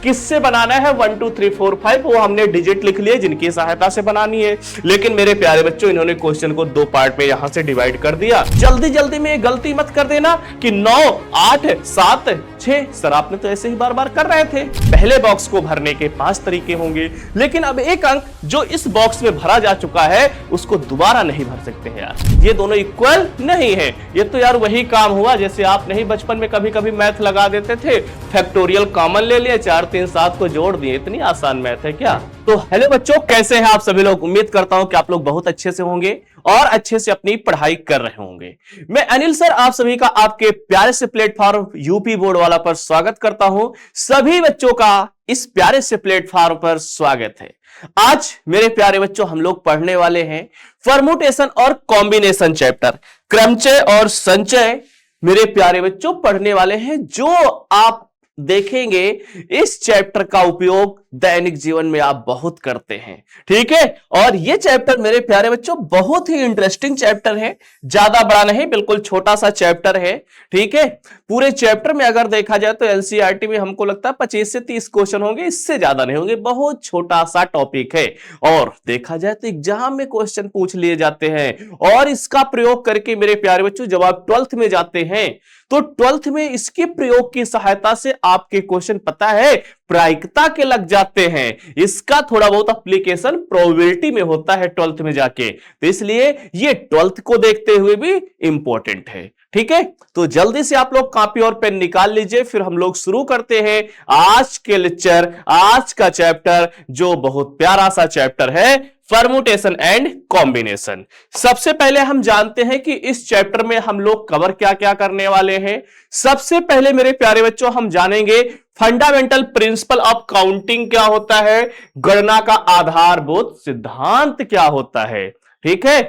किससे बनाना है 1 2 3 4 5, वो हमने डिजिट लिख लिए जिनकी सहायता से बनानी है। लेकिन मेरे प्यारे बच्चों इन्होंने क्वेश्चन को 2 पार्ट में यहां से डिवाइड कर दिया। जल्दी जल्दी में गलती मत कर देना कि 9 8 7 6, सर आपने तो ऐसे ही बार बार कर रहे थे। पहले बॉक्स को भरने के 5 तरीके होंगे, लेकिन अब एक अंक जो इस बॉक्स में भरा जा चुका है उसको दोबारा नहीं भर सकते हैं यार, ये दोनों इक्वल नहीं है। ये तो यार वही काम हुआ जैसे आप नहीं बचपन में कभी कभी मैथ लगा देते थे, फैक्टोरियल कॉमन ले लिए, 4 3 7 को जोड़ दिए। इतनी आसान मैथ है क्या? तो हेलो बच्चों, कैसे हैं आप सभी लोग? उम्मीद करता हूं कि आप लोग बहुत अच्छे से होंगे और अच्छे से अपनी पढ़ाई कर रहे होंगे। मैं अनिल सर आप सभी का आपके प्यारे से प्लेटफॉर्म यूपी बोर्ड वाला पर स्वागत करता हूं। सभी बच्चों का इस प्यारे से प्लेटफॉर्म पर स्वागत है। आज मेरे प्यारे बच्चों हम लोग पढ़ने वाले हैं परमुटेशन और कॉम्बिनेशन चैप्टर, क्रमचय और संचय मेरे प्यारे बच्चों पढ़ने वाले हैं, जो आप देखेंगे इस चैप्टर का उपयोग दैनिक जीवन में आप बहुत करते हैं। ठीक है, और ये चैप्टर मेरे प्यारे बच्चों बहुत ही इंटरेस्टिंग चैप्टर है, ज्यादा बड़ा नहीं, बिल्कुल छोटा सा चैप्टर है। ठीक है, पूरे चैप्टर में अगर देखा जाए तो एनसीईआरटी में हमको लगता है 25 से 30 क्वेश्चन होंगे, इससे ज्यादा नहीं होंगे, बहुत छोटा सा टॉपिक है। और देखा जाए तो एग्जाम में क्वेश्चन पूछ लिए जाते हैं, और इसका प्रयोग करके मेरे प्यारे बच्चों जब आप 12th में जाते हैं तो 12th में इसके प्रयोग की सहायता से आपके क्वेश्चन पता है प्रायिकता के लग जाते हैं। इसका थोड़ा बहुत एप्लीकेशन प्रोबेबिलिटी में होता है 12th में जाके, तो इसलिए ये 12th को देखते हुए भी इंपॉर्टेंट है। ठीक है, तो जल्दी से आप लोग कॉपी और पेन निकाल लीजिए, फिर हम लोग शुरू करते हैं आज के लेक्चर, आज का चैप्टर जो बहुत प्यारा सा चैप्टर है परमुटेशन एंड कॉम्बिनेशन। सबसे पहले हम जानते हैं कि इस चैप्टर में हम लोग कवर क्या क्या करने वाले हैं। सबसे पहले मेरे प्यारे बच्चों हम जानेंगे फंडामेंटल प्रिंसिपल ऑफ काउंटिंग क्या होता है, गणना का आधारभूत सिद्धांत क्या होता है। ठीक है,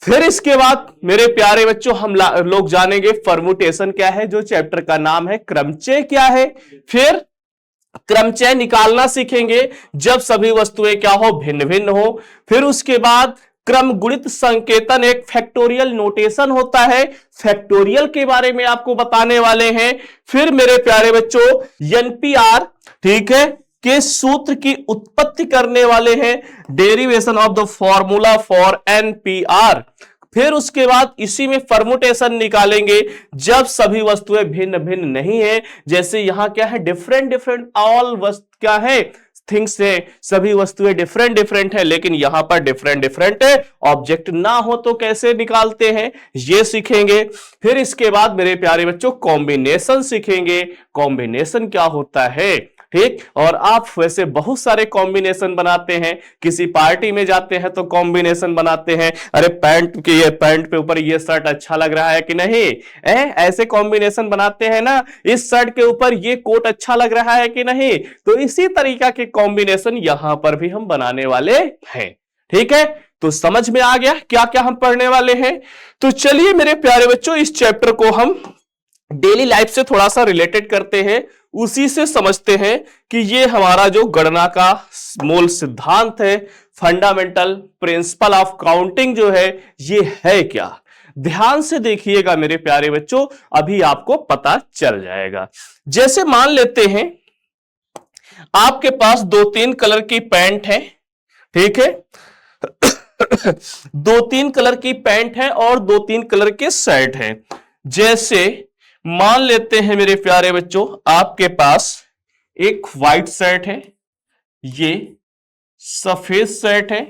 फिर इसके बाद मेरे प्यारे बच्चों हम लोग जानेंगे परमुटेशन क्या है, जो चैप्टर का नाम है, क्रमचय क्या है, फिर क्रमचय निकालना सीखेंगे जब सभी वस्तुएं क्या हो, भिन्न भिन्न हो। फिर उसके बाद क्रम गुणित संकेतन एक फैक्टोरियल नोटेशन होता है, फैक्टोरियल के बारे में आपको बताने वाले हैं। फिर मेरे प्यारे बच्चों एनपीआर, ठीक है, के सूत्र की उत्पत्ति करने वाले हैं, derivation of the formula for NPR. फिर उसके बाद इसी में परमुटेशन निकालेंगे जब सभी वस्तुएं भिन्न भिन्न नहीं है, जैसे यहां क्या है, डिफरेंट डिफरेंट ऑल वस्तु क्या है, थिंग्स है, सभी वस्तुएं डिफरेंट डिफरेंट है, लेकिन यहां पर डिफरेंट डिफरेंट है ऑब्जेक्ट ना हो तो कैसे निकालते हैं ये सीखेंगे। फिर इसके बाद मेरे प्यारे बच्चों कॉम्बिनेशन सीखेंगे, कॉम्बिनेशन क्या होता है। ठीक, और आप वैसे बहुत सारे कॉम्बिनेशन बनाते हैं, किसी पार्टी में जाते हैं तो कॉम्बिनेशन बनाते हैं, अरे पैंट के ये पैंट पे ऊपर ये शर्ट अच्छा लग रहा है कि नहीं, ऐसे कॉम्बिनेशन बनाते हैं ना, इस शर्ट के ऊपर ये कोट अच्छा लग रहा है कि नहीं। तो इसी तरीका के कॉम्बिनेशन यहां पर भी हम बनाने वाले हैं। ठीक है, तो समझ में आ गया क्या क्या हम पढ़ने वाले हैं। तो चलिए मेरे प्यारे बच्चों इस चैप्टर को हम डेली लाइफ से थोड़ा सा रिलेटेड करते हैं, उसी से समझते हैं कि ये हमारा जो गणना का मूल सिद्धांत है, फंडामेंटल प्रिंसिपल ऑफ काउंटिंग जो है, ये है क्या। ध्यान से देखिएगा मेरे प्यारे बच्चों, अभी आपको पता चल जाएगा। जैसे मान लेते हैं आपके पास 2-3 कलर की पैंट है, ठीक है 2-3 कलर की पैंट है और 2-3 कलर के शर्ट है। जैसे मान लेते हैं मेरे प्यारे बच्चों आपके पास एक व्हाइट शर्ट है, ये सफेद शर्ट है,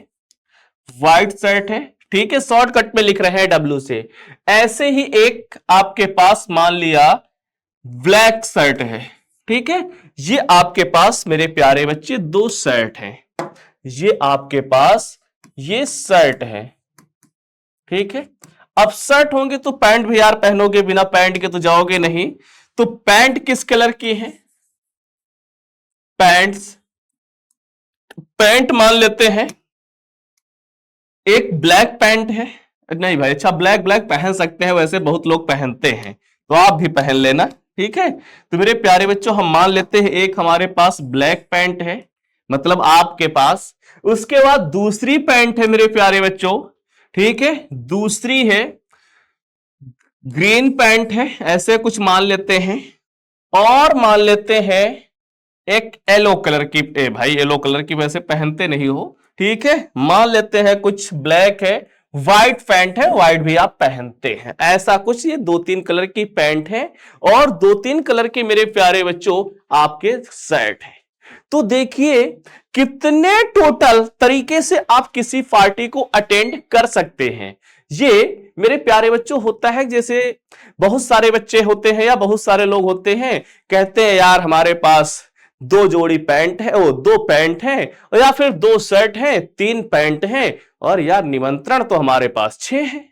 व्हाइट शर्ट है, ठीक है, शॉर्टकट में लिख रहे हैं डब्ल्यू से। ऐसे ही एक आपके पास मान लिया ब्लैक शर्ट है, ठीक है, ये आपके पास मेरे प्यारे बच्चे 2 शर्ट हैं, ये आपके पास ये शर्ट है, ठीक है। अब शर्ट होंगे तो पैंट भी यार पहनोगे, बिना पैंट के तो जाओगे नहीं। तो पैंट किस कलर की है, पैंट मान लेते हैं एक ब्लैक पैंट है, नहीं भाई अच्छा ब्लैक पहन सकते हैं, वैसे बहुत लोग पहनते हैं तो आप भी पहन लेना, ठीक है। तो मेरे प्यारे बच्चों हम मान लेते हैं एक हमारे पास ब्लैक पैंट है, मतलब आपके पास, उसके बाद दूसरी पैंट है मेरे प्यारे बच्चों, ठीक है, दूसरी है ग्रीन पैंट है, ऐसे कुछ मान लेते हैं, और मान लेते हैं एक येलो कलर की, भाई येलो कलर की वैसे पहनते नहीं हो, ठीक है, मान लेते हैं कुछ ब्लैक है, व्हाइट पैंट है, व्हाइट भी आप पहनते हैं, ऐसा कुछ ये 2-3 कलर की पैंट है और 2-3 कलर के मेरे प्यारे बच्चों आपके शर्ट है। तो देखिए कितने टोटल तरीके से आप किसी पार्टी को अटेंड कर सकते हैं। ये मेरे प्यारे बच्चों होता है जैसे बहुत सारे बच्चे होते हैं या बहुत सारे लोग होते हैं, कहते हैं यार हमारे पास 2 जोड़ी पैंट है, वो 2 पैंट है, या फिर 2 शर्ट है, 3 पैंट है, और यार निमंत्रण तो हमारे पास 6 है।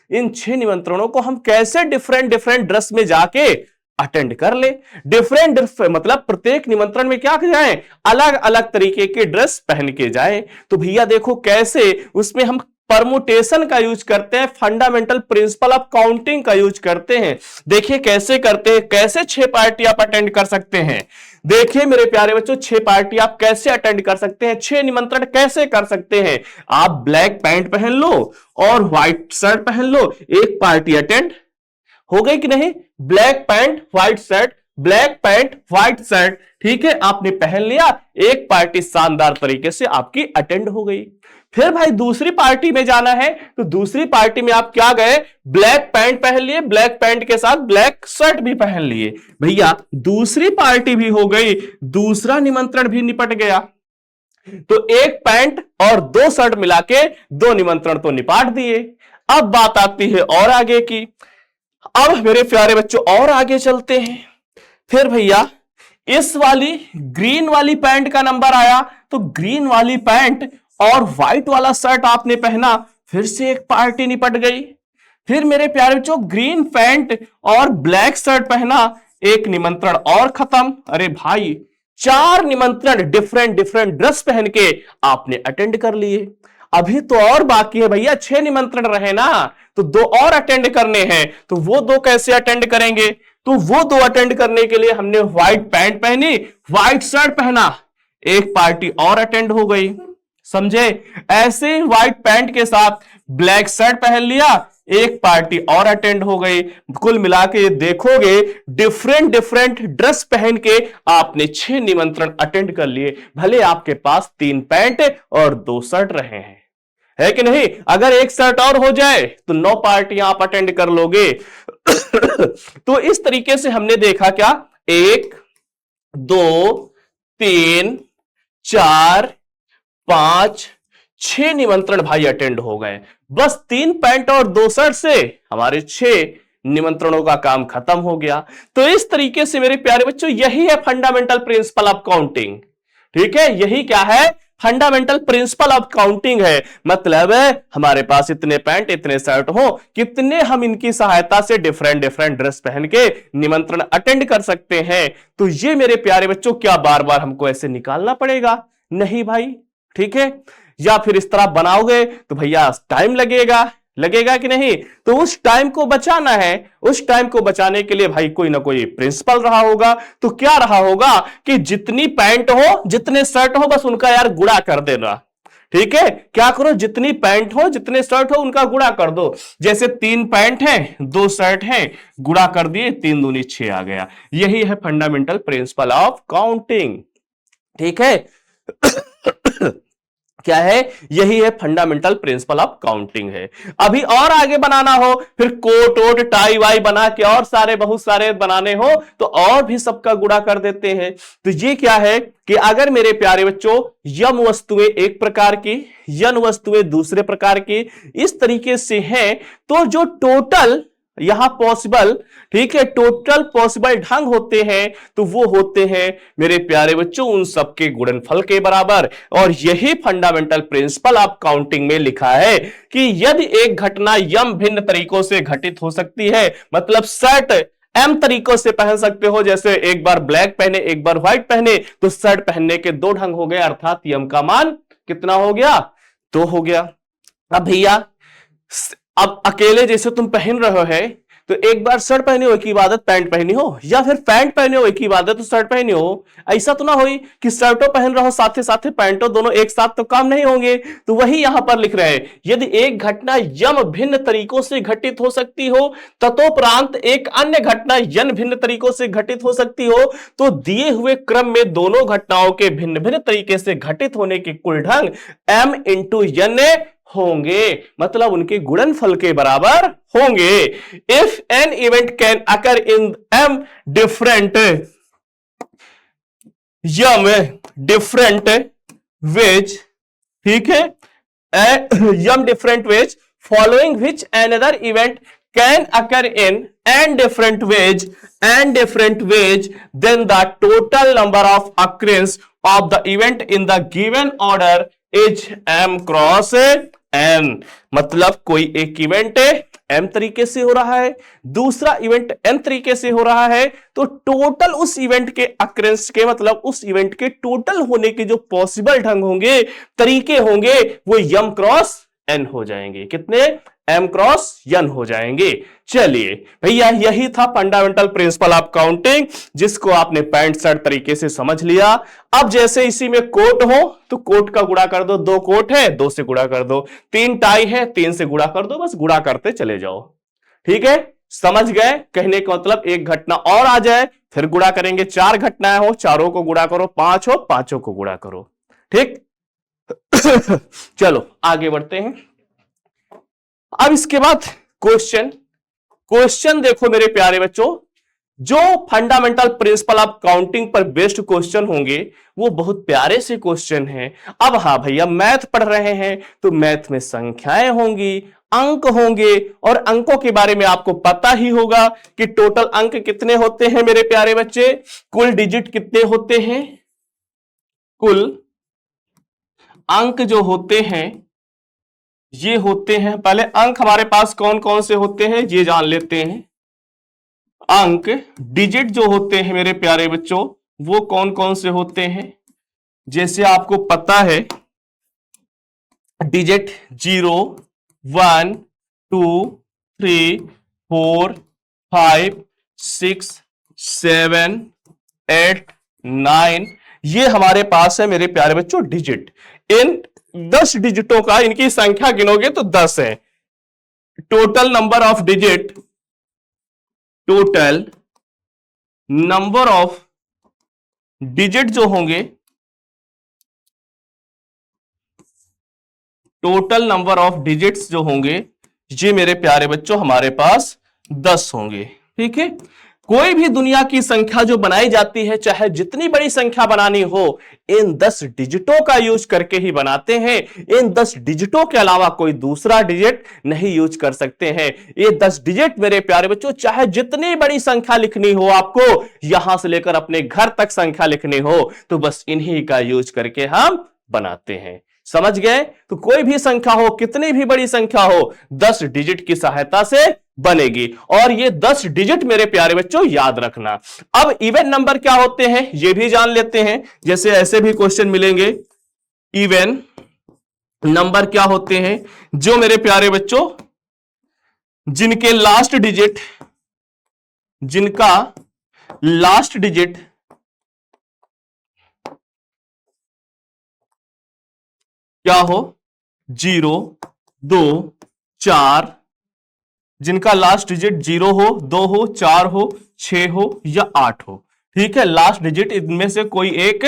इन 6 निमंत्रणों को हम कैसे डिफरेंट डिफरेंट ड्रेस में जाके अटेंड कर ले। डिफरेंट मतलब प्रत्येक निमंत्रण में क्या जाए, अलग अलग तरीके के ड्रेस पहन के जाए। तो भैया देखो कैसे उसमें हम परमुटेशन का यूज करते हैं, फंडामेंटल प्रिंसिपल ऑफ काउंटिंग का यूज करते हैं। देखिए कैसे करते हैं, कैसे 6 पार्टी आप अटेंड कर सकते हैं। देखिए मेरे प्यारे बच्चों 6 पार्टी आप कैसे अटेंड कर सकते हैं, 6 निमंत्रण कैसे कर सकते हैं। आप ब्लैक पैंट पहन लो और व्हाइट शर्ट पहन लो, एक पार्टी अटेंड हो गई कि नहीं। Black pant white shirt, black pant white shirt, ठीक है, आपने पहन लिया, एक पार्टी शानदार तरीके से आपकी अटेंड हो गई। फिर भाई दूसरी पार्टी में जाना है, तो दूसरी पार्टी में आप क्या गए, ब्लैक पैंट पहन लिए, ब्लैक पैंट के साथ ब्लैक शर्ट भी पहन लिए। भैया दूसरी पार्टी भी हो गई, दूसरा निमंत्रण भी निपट गया। तो एक पैंट और 2 शर्ट मिला के 2 निमंत्रण तो निपाट दिए। अब बात आती है और आगे की। अब मेरे प्यारे बच्चों और आगे चलते हैं। फिर भैया इस वाली ग्रीन वाली पैंट का नंबर आया, तो ग्रीन वाली पैंट और व्हाइट वाला शर्ट आपने पहना, फिर से एक पार्टी निपट गई। फिर मेरे प्यारे बच्चों ग्रीन पैंट और ब्लैक शर्ट पहना, एक निमंत्रण और खत्म। अरे भाई 4 निमंत्रण डिफरेंट डिफरेंट ड्रेस पहन के आपने अटेंड कर लिए। अभी तो और बाकी है भैया, 6 निमंत्रण रहे ना, तो 2 और अटेंड करने हैं। तो वो 2 कैसे अटेंड करेंगे, तो वो 2 अटेंड करने के लिए हमने व्हाइट पैंट पहनी, व्हाइट शर्ट पहना, एक पार्टी और अटेंड हो गई, समझे। ऐसे व्हाइट पैंट के साथ ब्लैक शर्ट पहन लिया, एक पार्टी और अटेंड हो गई। कुल मिला के देखोगे डिफरेंट डिफरेंट ड्रेस पहन के आपने 6 निमंत्रण अटेंड कर लिए, भले आपके पास 3 पैंट और 2 शर्ट रहे हैं, है कि नहीं। अगर एक शर्ट और हो जाए तो 9 पार्टियां आप अटेंड कर लोगे। तो इस तरीके से हमने देखा क्या, 1 2 3 4 5 6 निमंत्रण भाई अटेंड हो गए। बस 3 पैंट और 2 शर्ट से हमारे 6 निमंत्रणों का काम खत्म हो गया। तो इस तरीके से मेरे प्यारे बच्चों यही है फंडामेंटल प्रिंसिपल ऑफ काउंटिंग, ठीक है। यही क्या है, फंडामेंटल प्रिंसिपल ऑफ काउंटिंग है। मतलब है हमारे पास इतने पैंट इतने शर्ट हो, कितने हम इनकी सहायता से डिफरेंट डिफरेंट ड्रेस पहन के निमंत्रण अटेंड कर सकते हैं। तो ये मेरे प्यारे बच्चों क्या बार बार हमको ऐसे निकालना पड़ेगा, नहीं भाई, ठीक है। या फिर इस तरह बनाओगे तो भैया टाइम लगेगा कि नहीं। तो उस टाइम को बचाना है, उस टाइम को बचाने के लिए भाई कोई ना कोई प्रिंसिपल रहा होगा। तो क्या रहा होगा कि जितनी पैंट हो जितने शर्ट हो बस उनका यार गुणा कर देना, ठीक है। क्या करो, जितनी पैंट हो जितने शर्ट हो उनका गुणा कर दो। जैसे 3 पैंट है 2 शर्ट है, गुणा कर दिए, 3 दूनी 6 आ गया। यही है फंडामेंटल प्रिंसिपल ऑफ काउंटिंग, ठीक है। क्या है, यही है फंडामेंटल प्रिंसिपल ऑफ काउंटिंग है। अभी और आगे बनाना हो, फिर कोट वोट टाई वाई बना के और सारे बहुत सारे बनाने हो तो और भी सबका गुणा कर देते हैं। तो ये क्या है कि अगर मेरे प्यारे बच्चों यम वस्तुएं एक प्रकार की, यन वस्तुएं दूसरे प्रकार की इस तरीके से हैं, तो जो टोटल यहां पॉसिबल, ठीक है, टोटल पॉसिबल ढंग होते हैं तो वो होते हैं मेरे प्यारे बच्चों उन सबके गुणनफल के बराबर। और यही फंडामेंटल प्रिंसिपल ऑफ काउंटिंग में लिखा है कि यदि एक घटना यम भिन्न तरीकों से घटित हो सकती है, मतलब शर्ट एम तरीकों से पहन सकते हो, जैसे एक बार ब्लैक पहने एक बार व्हाइट पहने, तो शर्ट पहनने के 2 ढंग हो गए, अर्थात यम का मान कितना हो गया, 2 हो गया। अब भैया अब अकेले जैसे तुम पहन रहे हो है, तो तो एक बार शर्ट पहनी हो एक ही बात पैंट पहनी हो, या फिर पैंट पहने हो एक ही बात तो शर्ट पहनी हो। ऐसा तो ना हो कि शर्टों पहन रहा हो साथे साथे पैंटों, दोनों एक साथ तो काम नहीं होंगे। तो वही यहां पर लिख रहे हैं, यदि एक घटना यम भिन्न तरीकों से घटित हो सकती हो ततोपरांत एक अन्य घटना यन भिन्न तरीकों से घटित हो सकती हो, तो दिए हुए क्रम में दोनों घटनाओं के भिन्न भिन्न तरीके से घटित होने के कुल ढंग m इंटू यन होंगे, मतलब उनके गुणनफल के बराबर होंगे। If an event can occur in m different M different ways, ठीक है, M different ways following which another event can occur in and different ways, then the total number of occurrence of the event in the given order is m cross n। मतलब कोई एक event m तरीके से हो रहा है, दूसरा event n तरीके से हो रहा है, तो टोटल उस इवेंट के अक्रेंस के, मतलब उस इवेंट के टोटल होने के जो पॉसिबल ढंग होंगे, तरीके होंगे, वो m क्रॉस n हो जाएंगे। कितने? m क्रॉस n हो जाएंगे। चलिए भैया, यही था फंडामेंटल प्रिंसिपल ऑफ काउंटिंग, जिसको आपने पैंट शर्ट तरीके से समझ लिया। अब जैसे इसी में कोट हो तो कोट का गुणा कर दो, 2 कोट है 2 से गुणा कर दो, 3 टाई है 3 से गुणा कर दो, बस गुणा करते चले जाओ। ठीक है, समझ गए? कहने का मतलब एक घटना और आ जाए फिर गुणा करेंगे, 4 घटनाएं हो चारों को गुणा करो, 5 हो पांचों को गुणा करो। ठीक चलो आगे बढ़ते हैं। अब इसके बाद क्वेश्चन देखो मेरे प्यारे बच्चों, जो फंडामेंटल प्रिंसिपल ऑफ काउंटिंग पर बेस्ड क्वेश्चन होंगे वो बहुत प्यारे से क्वेश्चन हैं। अब हाँ भैया, मैथ पढ़ रहे हैं तो मैथ में संख्याएं होंगी, अंक होंगे, और अंकों के बारे में आपको पता ही होगा कि टोटल अंक कितने होते हैं मेरे प्यारे बच्चे, कुल डिजिट कितने होते हैं, कुल अंक जो होते हैं ये होते हैं, पहले अंक हमारे पास कौन कौन से होते हैं ये जान लेते हैं। अंक डिजिट जो होते हैं मेरे प्यारे बच्चों वो कौन कौन से होते हैं, जैसे आपको पता है डिजिट 0 1 2 3 4 5 6 7 8 9, ये हमारे पास है मेरे प्यारे बच्चों डिजिट। इन 10 डिजिटों का इनकी संख्या गिनोगे तो 10 है। Total number of digit, total number of digit जो होंगे, टोटल नंबर ऑफ डिजिट्स जो होंगे ये मेरे प्यारे बच्चों हमारे पास 10 होंगे। ठीक है, कोई भी दुनिया की संख्या जो बनाई जाती है, चाहे जितनी बड़ी संख्या बनानी हो, इन 10 डिजिटों का यूज करके ही बनाते हैं। इन 10 डिजिटों के अलावा कोई दूसरा डिजिट नहीं यूज कर सकते हैं। ये 10 डिजिट मेरे प्यारे बच्चों, चाहे जितनी बड़ी संख्या लिखनी हो आपको, यहां से लेकर अपने घर तक संख्या लिखनी हो, तो बस इन्हीं का यूज करके हम बनाते हैं। समझ गए? तो कोई भी संख्या हो, कितनी भी बड़ी संख्या हो, 10 डिजिट की सहायता से बनेगी। और ये 10 डिजिट मेरे प्यारे बच्चों याद रखना। अब इवन नंबर क्या होते हैं ये भी जान लेते हैं, जैसे ऐसे भी क्वेश्चन मिलेंगे। इवन नंबर क्या होते हैं, जो मेरे प्यारे बच्चों जिनके लास्ट डिजिट, जिनका लास्ट डिजिट क्या हो, 0 2 4, जिनका लास्ट डिजिट 0 हो, 2 हो, 4 हो, 6 हो या 8 हो। ठीक है, लास्ट डिजिट इनमें से कोई एक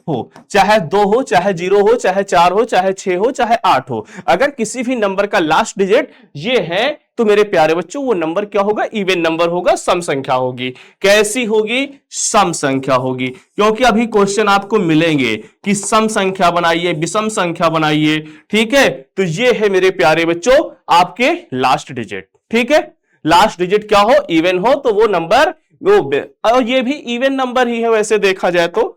हो, चाहे 2 हो, चाहे 0 हो, चाहे 4 हो, चाहे 6 हो, चाहे 8 हो। अगर किसी भी नंबर का लास्ट डिजिट ये है तो मेरे प्यारे बच्चों वो नंबर क्या होगा, इवन नंबर होगा, सम संख्या होगी। कैसी होगी? सम संख्या होगी, क्योंकि अभी क्वेश्चन आपको मिलेंगे कि सम संख्या बनाइए, विषम संख्या बनाइए। ठीक है, तो ये है मेरे प्यारे बच्चों आपके लास्ट डिजिट। ठीक है, लास्ट डिजिट क्या हो, इवन हो, तो वो नंबर वो, और ये भी इवन नंबर ही है वैसे देखा जाए तो।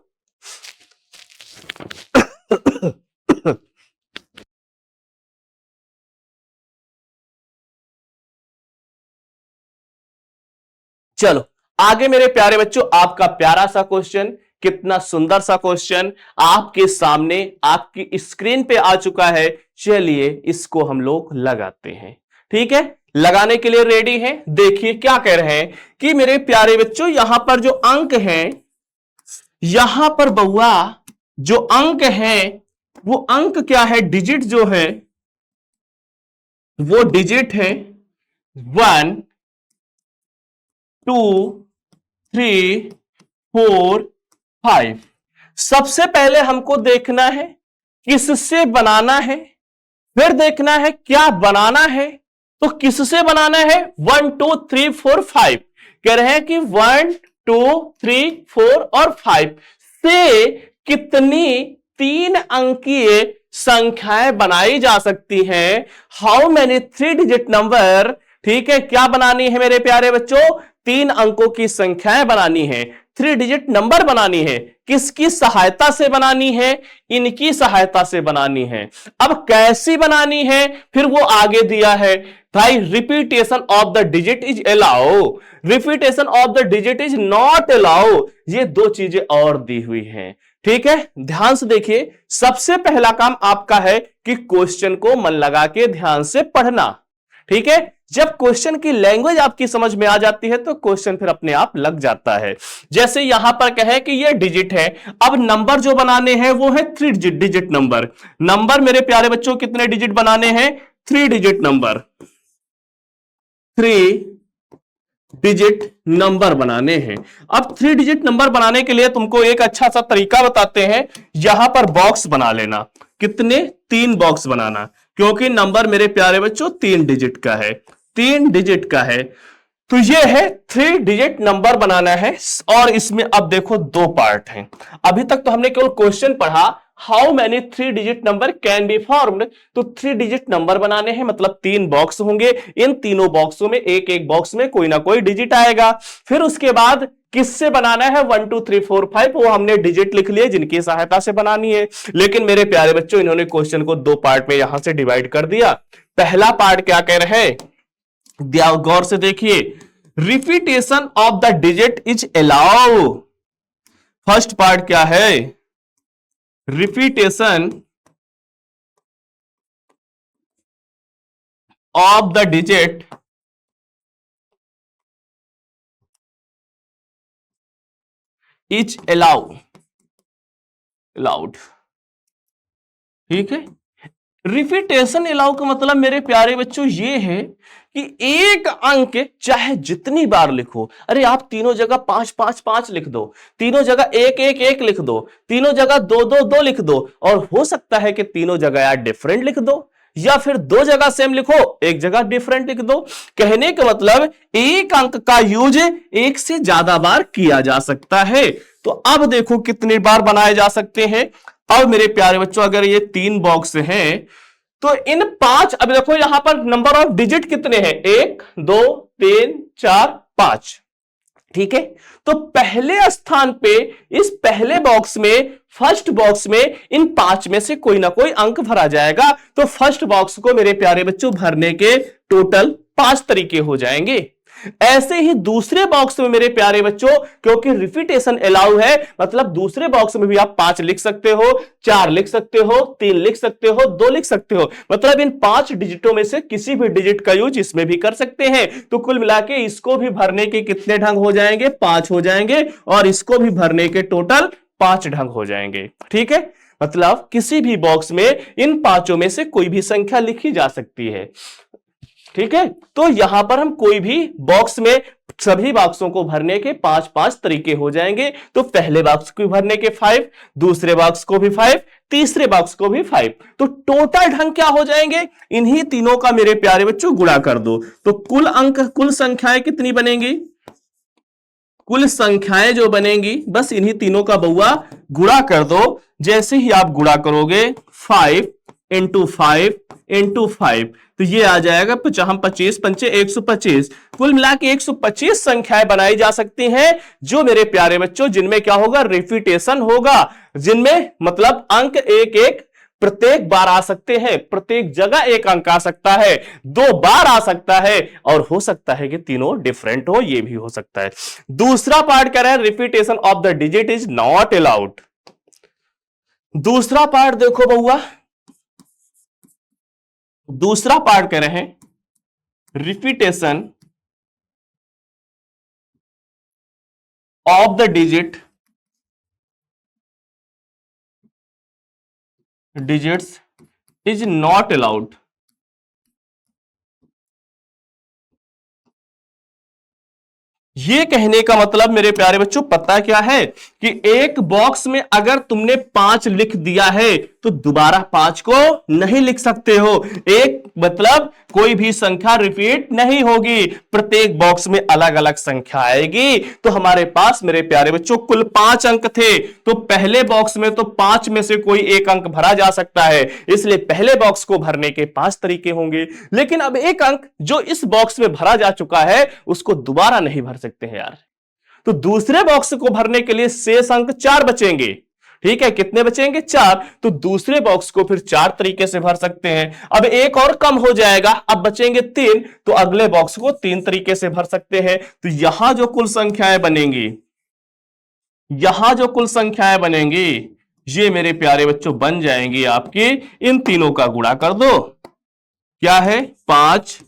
चलो आगे मेरे प्यारे बच्चों, आपका प्यारा सा क्वेश्चन, कितना सुंदर सा क्वेश्चन आपके सामने आपकी स्क्रीन पे आ चुका है। चलिए इसको हम लोग लगाते हैं। ठीक है, लगाने के लिए रेडी हैं। देखिए क्या कह रहे हैं कि मेरे प्यारे बच्चों यहां पर जो अंक हैं, यहां पर बउआ जो अंक हैं वो अंक क्या है, डिजिट जो है वो डिजिट है 1 2 3 4 5। सबसे पहले हमको देखना है किससे बनाना है, फिर देखना है क्या बनाना है। तो किससे बनाना है, 1 2 3 4 5 कह रहे हैं कि 1 2 3 4 और 5 से कितनी 3 अंकीय संख्याएं बनाई जा सकती हैं। हाउ मैनी 3 डिजिट नंबर, ठीक है, क्या बनानी है मेरे प्यारे बच्चों, 3 अंकों की संख्याएं बनानी है, 3 डिजिट नंबर बनानी है। किसकी सहायता से बनानी है, इनकी सहायता से बनानी है। अब कैसी बनानी है, फिर वो आगे दिया है भाई, repetition of the digit is allow, repetition of the digit is not allow, ये दो चीजें और दी हुई हैं। ठीक है, ध्यान से देखिए, सबसे पहला काम आपका है कि क्वेश्चन को मन लगा के ध्यान से पढ़ना। ठीक है, जब क्वेश्चन की लैंग्वेज आपकी समझ में आ जाती है तो क्वेश्चन फिर अपने आप लग जाता है। जैसे यहां पर कहे कि ये डिजिट है, अब नंबर जो बनाने हैं वो है 3 डिजिट नंबर। नंबर मेरे प्यारे बच्चों कितने डिजिट बनाने हैं, 3 डिजिट नंबर, 3 डिजिट नंबर बनाने हैं। अब 3 डिजिट नंबर बनाने के लिए तुमको एक अच्छा सा तरीका बताते हैं, यहां पर बॉक्स बना लेना। कितने, 3 बॉक्स बनाना, क्योंकि नंबर मेरे प्यारे बच्चों 3 डिजिट का है, 3 डिजिट का है। तो ये है 3 डिजिट नंबर बनाना है। और इसमें अब देखो 2 पार्ट हैं। अभी तक तो हमने केवल क्वेश्चन पढ़ा, how many 3 digit number can be formed, तो 3 डिजिट नंबर बनाने हैं, मतलब 3 बॉक्स होंगे। इन तीनों बॉक्सों में एक एक बॉक्स में कोई ना कोई डिजिट आएगा। फिर उसके बाद किससे बनाना है, 1 2 3 4 5, वो हमने डिजिट लिख लिए जिनकी सहायता से बनानी है। लेकिन मेरे प्यारे बच्चों इन्होंने क्वेश्चन को 2 पार्ट में यहां से डिवाइड कर दिया। पहला पार्ट क्या कह रहे हैं, गौर से देखिए, repetition of the digit is allow. First part क्या है, repetition of the digit is allowed. ठीक है, रिपीटेशन अलाउ का मतलब मेरे प्यारे बच्चों ये है कि एक अंक चाहे जितनी बार लिखो, अरे आप तीनों जगह 5 5 5 लिख दो, तीनों जगह 1 1 1 लिख दो, तीनों जगह 2 2 2 लिख दो, और हो सकता है कि तीनों जगह यार डिफरेंट लिख दो, या फिर 2 जगह सेम लिखो, एक जगह डिफरेंट लिख दो। कहने का मतलब एक अंक का यूज एक से ज्यादा बार किया जा सकता है। तो अब देखो कितनी बार बनाए जा सकते हैं। अब मेरे प्यारे बच्चों अगर ये 3 बॉक्स हैं तो इन 5, अब देखो यहां पर नंबर ऑफ डिजिट कितने हैं, 1 2 3 4 5। ठीक है, तो पहले स्थान पे इस पहले बॉक्स में, फर्स्ट बॉक्स में इन 5 में से कोई ना कोई अंक भरा जाएगा। तो फर्स्ट बॉक्स को मेरे प्यारे बच्चों भरने के टोटल 5 तरीके हो जाएंगे। ऐसे ही दूसरे बॉक्स में मेरे प्यारे बच्चों, क्योंकि रिपीटेशन अलाउ है, मतलब दूसरे बॉक्स में भी आप 5 लिख सकते हो, 4 लिख सकते हो, 3 लिख सकते हो, 2 लिख सकते हो, मतलब इन 5 डिजिटों में से किसी भी डिजिट का यूज इसमें भी कर सकते हैं। तो कुल मिला के इसको भी भरने के कितने ढंग हो जाएंगे, 5 हो जाएंगे, और इसको भी भरने के टोटल 5 ढंग हो जाएंगे। ठीक है, मतलब किसी भी बॉक्स में इन 5 में से कोई भी संख्या लिखी जा सकती है। ठीक है, तो यहां पर हम कोई भी बॉक्स में सभी बॉक्सों को भरने के 5 5 तरीके हो जाएंगे। तो पहले बॉक्स को भरने के 5, दूसरे बॉक्स को भी 5, तीसरे बॉक्स को भी 5, तो टोटल ढंग क्या हो जाएंगे, इन्हीं तीनों का मेरे प्यारे बच्चों गुणा कर दो। तो कुल अंक, कुल संख्याएं कितनी बनेंगी, कुल संख्याएं जो बनेंगी बस इन्हीं तीनों का बउआ गुणा कर दो। जैसे ही आप गुणा करोगे 5 इंटू 5 इंटू 5, तो ये आ जाएगा 25 पंचे 125। कुल मिला के 125 संख्याएं बनाई जा सकती हैं, जो मेरे प्यारे बच्चों जिनमें क्या होगा, रिपीटेशन होगा, जिनमें मतलब अंक एक एक प्रत्येक बार आ सकते हैं, प्रत्येक जगह एक अंक आ सकता है, 2 बार आ सकता है, और हो सकता है कि तीनों डिफरेंट हो, ये भी हो सकता है। दूसरा पार्ट कह रहा है repetition of the digit is not allowed. दूसरा पार्ट देखो बउआ, दूसरा पार्ट कह रहे हैं repetition of the digits is not allowed. ये कहने का मतलब मेरे प्यारे बच्चों पता क्या है कि एक बॉक्स में अगर तुमने 5 लिख दिया है तो दोबारा 5 को नहीं लिख सकते हो। एक मतलब कोई भी संख्या रिपीट नहीं होगी, प्रत्येक बॉक्स में अलग अलग संख्या आएगी। तो हमारे पास मेरे प्यारे बच्चों कुल 5 अंक थे, तो पहले बॉक्स में तो 5 में से कोई एक अंक भरा जा सकता है, इसलिए पहले बॉक्स को भरने के 5 तरीके होंगे। लेकिन अब एक अंक जो इस बॉक्स में भरा जा चुका है उसको दोबारा नहीं भर सकते हैं यार, तो दूसरे बॉक्स को भरने के लिए शेष अंक 4 बचेंगे। ठीक है, कितने बचेंगे? 4। तो दूसरे बॉक्स को फिर 4 तरीके से भर सकते हैं। अब एक और कम हो जाएगा, अब बचेंगे 3, तो अगले बॉक्स को 3 तरीके से भर सकते हैं। तो यहां जो कुल संख्याएं बनेंगी, ये मेरे प्यारे बच्चों बन जाएंगी आपकी, इन तीनों का गुणा कर दो। क्या है? 5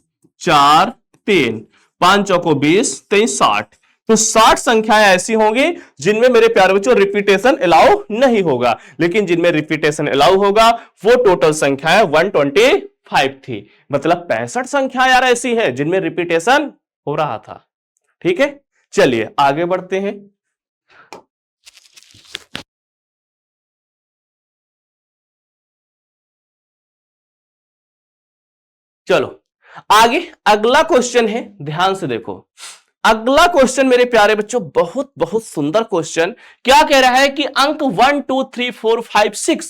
4 3, 5 चौको 20, 23 60। तो 60 संख्याएं ऐसी होंगी जिनमें मेरे प्यारे बच्चों रिपीटेशन अलाउ नहीं होगा, लेकिन जिनमें रिपीटेशन अलाउ होगा वो टोटल संख्याएं 125 थी। मतलब 65 संख्या यार ऐसी है जिनमें रिपीटेशन हो रहा था। ठीक है, चलिए आगे बढ़ते हैं। चलो आगे अगला क्वेश्चन है, ध्यान से देखो। अगला क्वेश्चन मेरे प्यारे बच्चों बहुत बहुत सुंदर क्वेश्चन। क्या कह रहा है कि अंक 1 2 3 4 5 6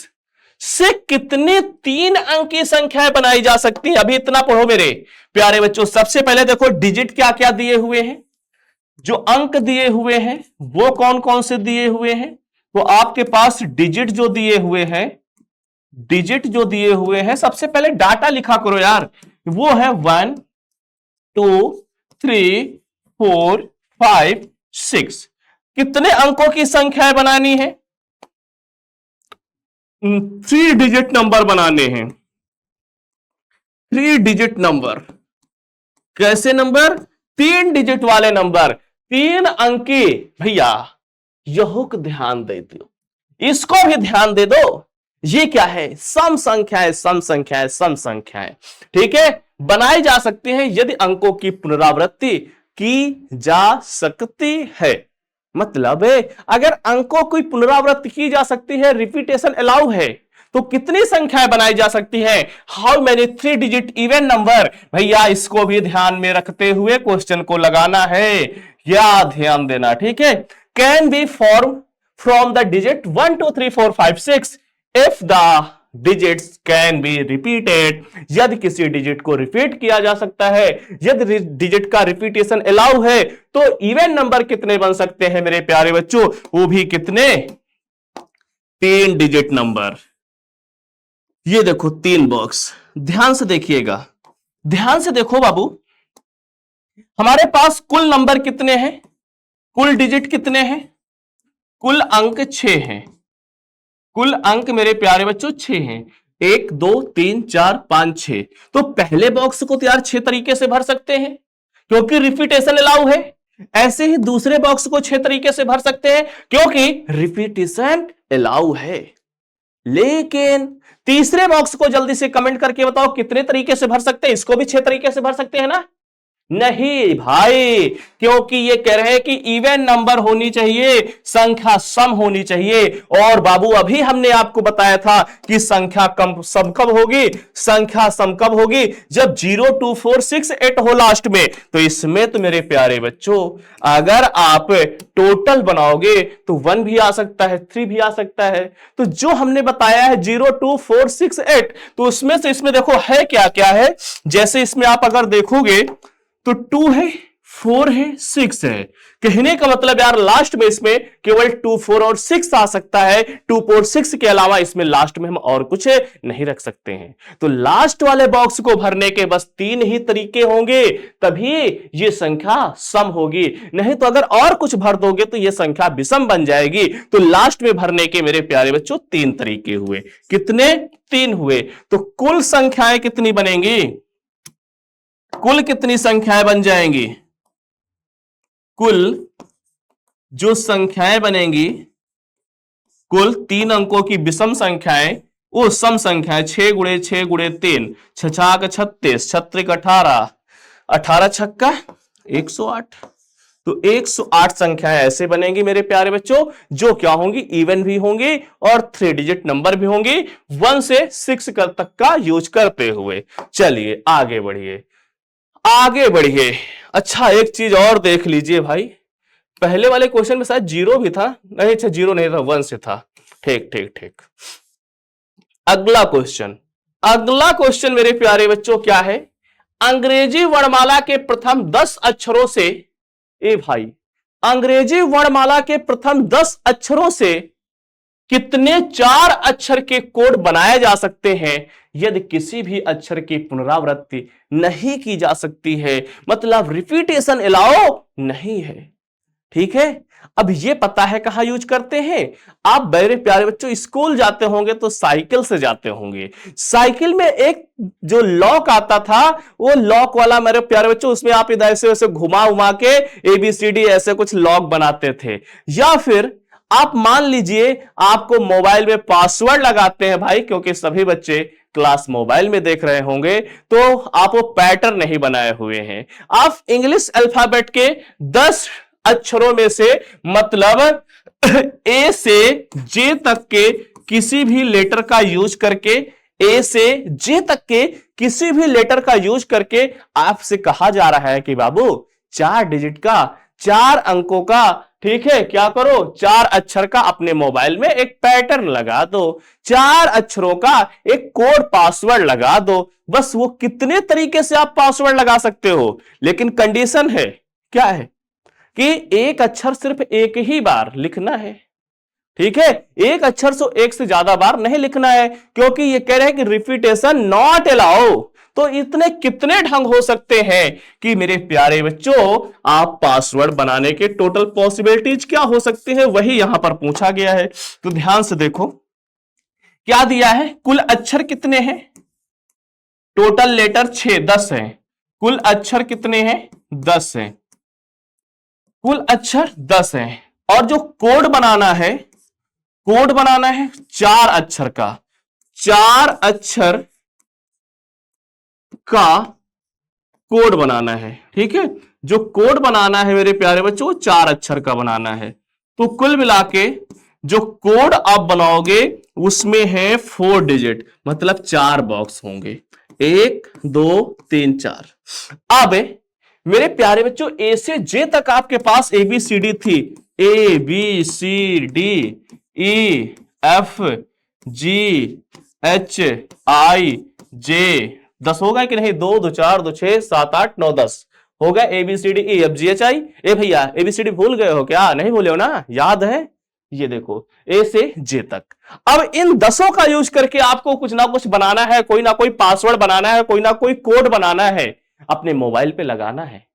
से कितने 3 अंक की संख्याएं बनाई जा सकती हैं? अभी इतना पढ़ो मेरे प्यारे बच्चों। सबसे पहले देखो डिजिट क्या क्या दिए हुए हैं, जो अंक दिए हुए हैं वो कौन कौन से दिए हुए हैं। तो आपके पास डिजिट जो दिए हुए हैं, सबसे पहले डाटा लिखा करो यार। वो है 1 2 3 4 5 6। कितने अंकों की संख्याएं बनानी है? 3 डिजिट नंबर बनाने हैं। 3 डिजिट नंबर। कैसे नंबर? 3 डिजिट वाले नंबर, 3 अंकी। भैया यह को ध्यान दे दो, इसको भी ध्यान दे दो। ये क्या है? सम संख्याएं। ठीक है, बनाई जा सकती हैं यदि अंकों की पुनरावृत्ति की जा सकती है। मतलब अगर अंकों की पुनरावृत्ति की जा सकती है, रिपीटेशन अलाउ है, तो कितनी संख्याएं बनाई जा सकती है? How many 3 digit even number. भैया इसको भी ध्यान में रखते हुए क्वेश्चन को लगाना है, या ध्यान देना। ठीक है, can be form from the digit 1 2 3 4 5 6 if the digits can be repeated. यदि किसी डिजिट को रिपीट किया जा सकता है, यदि डिजिट का रिपीटेशन अलाउ है, तो इवन नंबर कितने बन सकते हैं मेरे प्यारे बच्चों? वो भी कितने? 3 डिजिट नंबर। ये देखो 3 बॉक्स, ध्यान से देखिएगा, ध्यान से देखो बाबू। हमारे पास कुल नंबर कितने हैं? कुल डिजिट कितने हैं? कुल अंक 6 हैं। कुल अंक मेरे प्यारे बच्चों 6 हैं। 1 2 3 4 5 6। तो पहले बॉक्स को तो यार 6 तरीके से भर सकते हैं क्योंकि रिपीटेशन अलाउ है। ऐसे ही दूसरे बॉक्स को 6 तरीके से भर सकते हैं क्योंकि रिपीटेशन अलाउ है। लेकिन तीसरे बॉक्स को जल्दी से कमेंट करके बताओ कितने तरीके से भर सकते हैं? इसको भी 6 तरीके से भर सकते हैं ना? नहीं भाई, क्योंकि ये कह रहे हैं कि इवन नंबर होनी चाहिए, संख्या सम होनी चाहिए। और बाबू अभी हमने आपको बताया था कि संख्या कम सम कब होगी, संख्या सम कब होगी? जब 0 2 4 6 8 हो लास्ट में। तो इसमें तो मेरे प्यारे बच्चों अगर आप टोटल बनाओगे तो 1 भी आ सकता है, 3 भी आ सकता है। तो जो हमने बताया है 0 2 4 6 8, तो उसमें से इसमें देखो है क्या क्या है। जैसे इसमें आप अगर देखोगे तो 2 है, 4 है, 6 है। कहने का मतलब यार लास्ट में इसमें केवल 2 4 और 6 आ सकता है। 2 4 6 के अलावा इसमें लास्ट में हम और कुछ नहीं रख सकते हैं। तो लास्ट वाले बॉक्स को भरने के बस 3 ही तरीके होंगे, तभी ये संख्या सम होगी। नहीं तो अगर और कुछ भर दोगे तो ये संख्या विषम बन जाएगी। तो लास्ट में भरने के मेरे प्यारे बच्चों 3 तरीके हुए। कितने? 3 हुए। तो कुल संख्याएं कितनी बनेंगी? कुल कितनी संख्याएं बन जाएंगी? कुल जो संख्याएं बनेंगी, कुल 3 अंकों की विषम संख्याएं, वो सम संख्याएं 6 गुणे 6 गुणे 3, 6 36, 36 18, 18 छक्का 108। तो 108 संख्याएं ऐसे बनेंगी मेरे प्यारे बच्चों, जो क्या होंगी? इवन भी होंगी और 3 डिजिट नंबर भी होंगी, 1 से 6 तक का यूज करते हुए। चलिए आगे बढ़िए, आगे बढ़िए। अच्छा एक चीज और देख लीजिए भाई, पहले वाले क्वेश्चन में शायद 0 भी था, नहीं अच्छा 0 नहीं था, 1 से था। ठीक ठीक ठीक। अगला क्वेश्चन, अगला क्वेश्चन मेरे प्यारे बच्चों क्या है? अंग्रेजी वर्णमाला के प्रथम 10 अक्षरों से, ए भाई, अंग्रेजी वर्णमाला के प्रथम 10 अक्षरों से कितने 4 अक्षर के कोड बनाए जा सकते हैं यदि किसी भी अक्षर की पुनरावृत्ति नहीं की जा सकती है, मतलब रिपीटेशन अलाउ नहीं है। ठीक है, अब ये पता है कहां यूज करते हैं? आप मेरे प्यारे बच्चों स्कूल जाते होंगे तो साइकिल से जाते होंगे। साइकिल में एक जो लॉक आता था, वो लॉक वाला मेरे प्यारे बच्चों, उसमें आप इधर से वैसे घुमा उमा के ABCD ऐसे कुछ लॉक बनाते थे। या फिर आप मान लीजिए आपको मोबाइल में पासवर्ड लगाते हैं भाई, क्योंकि सभी बच्चे क्लास मोबाइल में देख रहे होंगे, तो आप वो पैटर्न नहीं बनाए हुए हैं। आप इंग्लिश अल्फाबेट के 10 अक्षरों में से, मतलब ए से जे तक के किसी भी लेटर का यूज करके, ए से जे तक के किसी भी लेटर का यूज करके आपसे कहा जा रहा है कि बाबू 4 डिजिट का, 4 अंकों का, ठीक है, क्या करो, 4 अक्षर का अपने मोबाइल में एक पैटर्न लगा दो, 4 अक्षरों का एक कोड पासवर्ड लगा दो। बस वो कितने तरीके से आप पासवर्ड लगा सकते हो, लेकिन कंडीशन है, क्या है कि एक अक्षर सिर्फ एक ही बार लिखना है। ठीक है, एक अक्षर से एक से ज्यादा बार नहीं लिखना है, क्योंकि ये कह रहे हैं कि रिपीटेशन नॉट अलाउ। तो इतने कितने ढंग हो सकते हैं कि मेरे प्यारे बच्चों आप पासवर्ड बनाने के टोटल पॉसिबिलिटीज क्या हो सकती है, वही यहां पर पूछा गया है। तो ध्यान से देखो क्या दिया है, कुल अक्षर कितने हैं? टोटल लेटर 6 10 हैं, कुल अक्षर कितने हैं? 10 हैं, कुल अक्षर 10 हैं। और जो कोड बनाना है, कोड बनाना है 4 अक्षर का, 4 अक्षर का कोड बनाना है। ठीक है, जो कोड बनाना है मेरे प्यारे बच्चों 4 अक्षर का बनाना है। तो कुल मिला के जो कोड आप बनाओगे उसमें है 4 डिजिट, मतलब 4 बॉक्स होंगे, 1 2 3 4। अब मेरे प्यारे बच्चों ए से जे तक आपके पास ABCD थी, ABCD EFGHIJ, 10 हो गए कि नहीं? 2 2 4 2 6 7 8 9 10 हो गए ABCDEFGHI। ए भैया ABCD भूल गए हो क्या? नहीं भूले हो ना, याद है? ये देखो ए से जे तक। अब इन 10 का यूज करके आपको कुछ ना कुछ बनाना है, कोई ना कोई पासवर्ड बनाना है, कोई ना कोई कोड बनाना है, अपने मोबाइल पे लगाना है।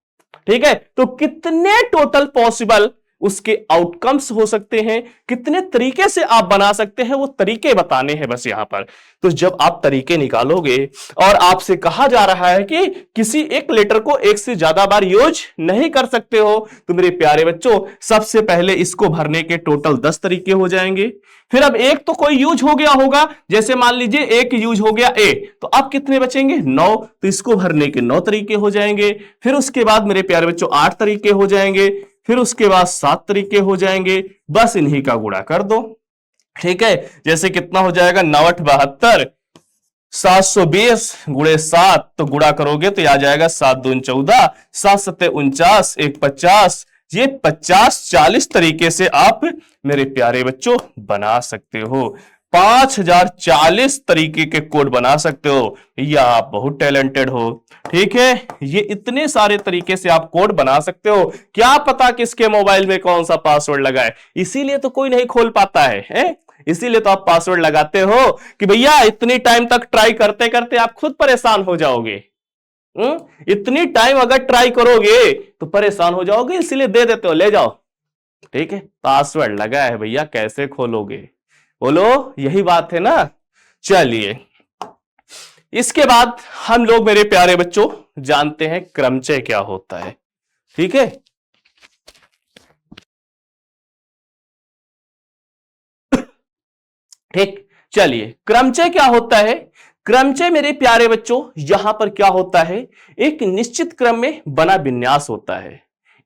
ठीक है, तो कितने टोटल पॉसिबल उसके आउटकम्स हो सकते हैं, कितने तरीके से आप बना सकते हैं, वो तरीके बताने हैं बस यहां पर। तो जब आप तरीके निकालोगे और आपसे कहा जा रहा है कि किसी एक लेटर को एक से ज्यादा बार यूज नहीं कर सकते हो, तो मेरे प्यारे बच्चों सबसे पहले इसको भरने के टोटल 10 तरीके हो जाएंगे। फिर अब एक तो कोई यूज हो गया होगा, जैसे मान लीजिए एक यूज हो गया ए, तो अब कितने बचेंगे? 9, तो इसको भरने के 9 तरीके हो जाएंगे। फिर उसके बाद मेरे प्यारे बच्चों 8 तरीके हो जाएंगे, फिर उसके बाद 7 तरीके हो जाएंगे, बस इन्हीं का गुणा कर दो। ठीक है, जैसे कितना हो जाएगा? 9 8 72, 720 गुणे 7, तो गुणा करोगे तो आ जाएगा 7 दून 14, 7 7 49, 1 50। ये 50 40 तरीके से आप मेरे प्यारे बच्चों बना सकते हो। 5040 तरीके के कोड बना सकते हो, या आप बहुत टैलेंटेड हो। ठीक है, ये इतने सारे तरीके से आप कोड बना सकते हो, क्या पता किसके मोबाइल में कौन सा पासवर्ड लगा है, इसीलिए तो कोई नहीं खोल पाता है? इसीलिए तो आप पासवर्ड लगाते हो कि भैया इतनी टाइम तक ट्राई करते करते आप खुद परेशान हो जाओगे। इतनी टाइम अगर ट्राई करोगे तो परेशान हो जाओगे, इसीलिए दे देते हो, ले जाओ। ठीक है, पासवर्ड लगा है भैया, कैसे खोलोगे? बोलो, यही बात है ना। चलिए इसके बाद हम लोग मेरे प्यारे बच्चों जानते हैं क्रमचय क्या होता है। ठीक है, ठीक, चलिए क्रमचय क्या होता है। क्रमचय मेरे प्यारे बच्चों यहां पर क्या होता है, एक निश्चित क्रम में बना विन्यास होता है।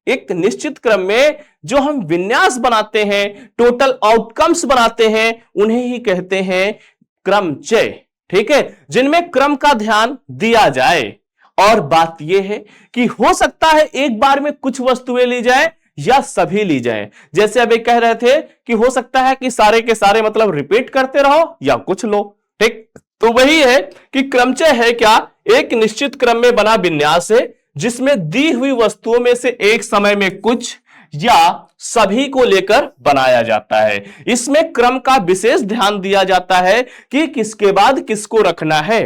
एक निश्चित क्रम में जो हम विन्यास बनाते हैं, टोटल आउटकम्स बनाते हैं, उन्हें ही कहते हैं क्रमचय। ठीक है, जिनमें क्रम का ध्यान दिया जाए। और बात यह है कि हो सकता है एक बार में कुछ वस्तुएं ली जाए या सभी ली जाए। जैसे अभी कह रहे थे कि हो सकता है कि सारे के सारे मतलब रिपीट करते रहो या कुछ लो। ठीक, तो वही है कि क्रमचय है क्या, एक निश्चित क्रम में बना विन्यास है जिसमें दी हुई वस्तुओं में से एक समय में कुछ या सभी को लेकर बनाया जाता है। इसमें क्रम का विशेष ध्यान दिया जाता है कि किसके बाद किसको रखना है,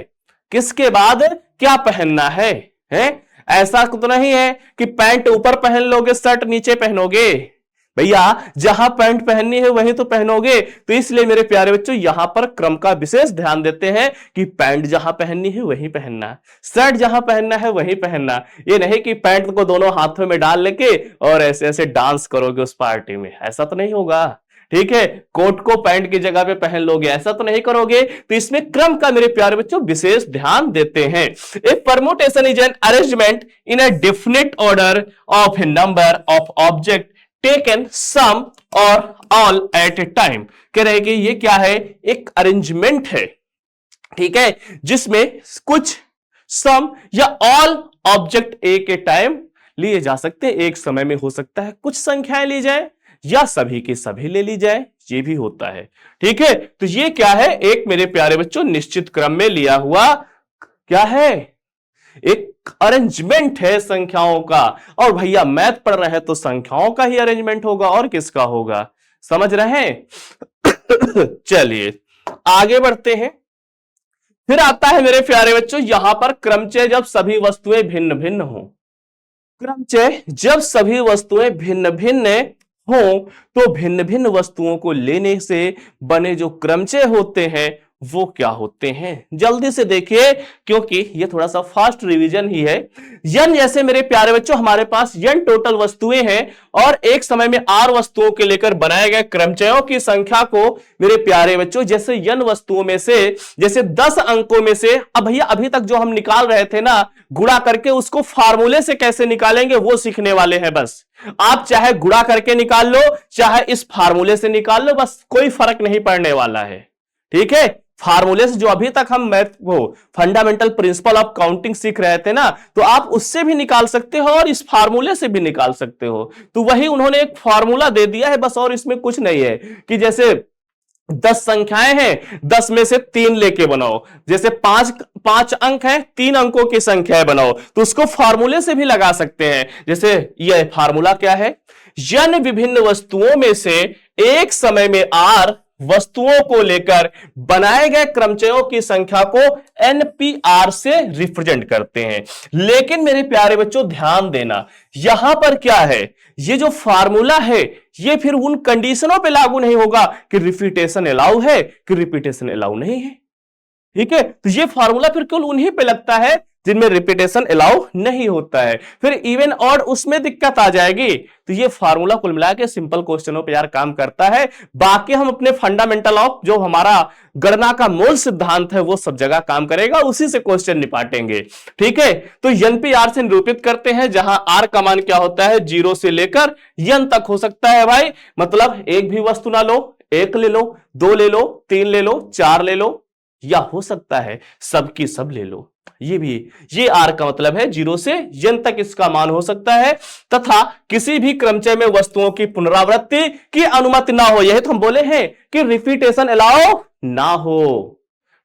किसके बाद क्या पहनना है? ऐसा तो नहीं है कि पैंट ऊपर पहन लोगे शर्ट नीचे पहनोगे। भैया जहां पैंट पहननी है वहीं तो पहनोगे। तो इसलिए मेरे प्यारे बच्चों यहां पर क्रम का विशेष ध्यान देते हैं कि पैंट जहां पहननी है वहीं पहनना, शर्ट जहां पहनना है वहीं पहनना। ये नहीं कि पैंट को दोनों हाथों में डाल लेके और ऐसे ऐसे डांस करोगे उस पार्टी में, ऐसा तो नहीं होगा। ठीक है, कोट को पैंट की जगह पे पहन लोगे, ऐसा तो नहीं करोगे। तो इसमें क्रम का मेरे प्यारे बच्चों विशेष ध्यान देते हैं। A permutation is an arrangement in a definite order of a number of object taken some or all eight a time. कह रहे कि ये क्या है, एक अरेंजमेंट है। ठीक है, जिसमें कुछ सम या ऑल ऑब्जेक्ट एक ए टाइम लिए जा सकते हैं, एक समय में हो सकता है कुछ संख्याएं ली जाए या सभी के सभी ले ली जाए, ये भी होता है। ठीक है, तो ये क्या है, एक मेरे प्यारे बच्चों निश्चित क्रम में लिया हुआ क्या है, एक अरेंजमेंट है संख्याओं का। और भैया मैथ पढ़ रहे हैं तो संख्याओं का ही अरेंजमेंट होगा और किसका होगा, समझ रहे हैं। चलिए आगे बढ़ते हैं। फिर आता है मेरे प्यारे बच्चों यहां पर क्रमचय जब सभी वस्तुएं भिन्न भिन्न हो। क्रमचय जब सभी वस्तुएं भिन्न भिन्न हो तो भिन्न भिन्न वस्तुओं को लेने से बने जो क्रमचय होते हैं वो क्या होते हैं, जल्दी से देखिए क्योंकि ये थोड़ा सा फास्ट रिवीजन ही है। यन जैसे मेरे प्यारे बच्चों हमारे पास यन टोटल वस्तुएं हैं और एक समय में आर वस्तुओं के लेकर बनाए गए क्रमचयों की संख्या को मेरे प्यारे बच्चों जैसे यन वस्तुओं में से जैसे 10 अंकों में से, अब भैया अभी तक जो हम निकाल रहे थे ना गुणा करके, उसको फार्मूले से कैसे निकालेंगे वो सीखने वाले हैं। बस आप चाहे गुणा करके निकाल लो चाहे इस फार्मूले से निकाल लो, बस कोई फर्क नहीं पड़ने वाला है। ठीक है, फार्मूले से जो अभी तक हम मैथ वो फंडामेंटल प्रिंसिपल ऑफ काउंटिंग सीख रहे थे ना, तो आप उससे भी निकाल सकते हो और इस फार्मूले से भी निकाल सकते हो। तो वही उन्होंने एक फार्मूला दे दिया है बस, और इसमें कुछ नहीं है कि जैसे 10 संख्याएं हैं 10 में से 3 लेके बनाओ, जैसे 5 अंक हैं 3 अंकों की संख्याएं बनाओ, तो उसको फार्मूले से भी लगा सकते हैं। जैसे यह फार्मूला क्या है, यन विभिन्न वस्तुओं में से एक समय में आर वस्तुओं को लेकर बनाए गए क्रमचयों की संख्या को एनपीआर से रिप्रेजेंट करते हैं। लेकिन मेरे प्यारे बच्चों ध्यान देना, यहां पर क्या है, ये जो फार्मूला है ये फिर उन कंडीशनों पे लागू नहीं होगा कि रिपीटेशन अलाउ है कि रिपीटेशन अलाउ नहीं है। ठीक है, तो ये फार्मूला फिर केवल उन्हीं पे लगता है जिनमें रिपीटेशन अलाउ नहीं होता है। फिर इवन ऑड उसमें दिक्कत आ जाएगी। तो ये फार्मूला कुल मिला के सिंपल क्वेश्चनों पे यार काम करता है। बाकी हम अपने फंडामेंटल ऑफ जो हमारा गणना का मूल सिद्धांत है वो सब जगह काम करेगा, उसी से क्वेश्चन निपाटेंगे। ठीक है, तो एनपीआर से निरूपित करते हैं जहां आर का मान क्या होता है 0 से लेकर एन तक हो सकता है भाई। मतलब एक भी वस्तु ना लो, 1 ले लो, 2 ले लो, 3 ले लो, 4 ले लो, या हो सकता है सबकी सब ले लो। ये आर का मतलब है 0 से n तक इसका मान हो सकता है, तथा किसी भी क्रमचय में वस्तुओं की पुनरावृत्ति की अनुमति ना हो। यही तो हम बोले हैं कि रिपीटेशन अलाउ ना हो।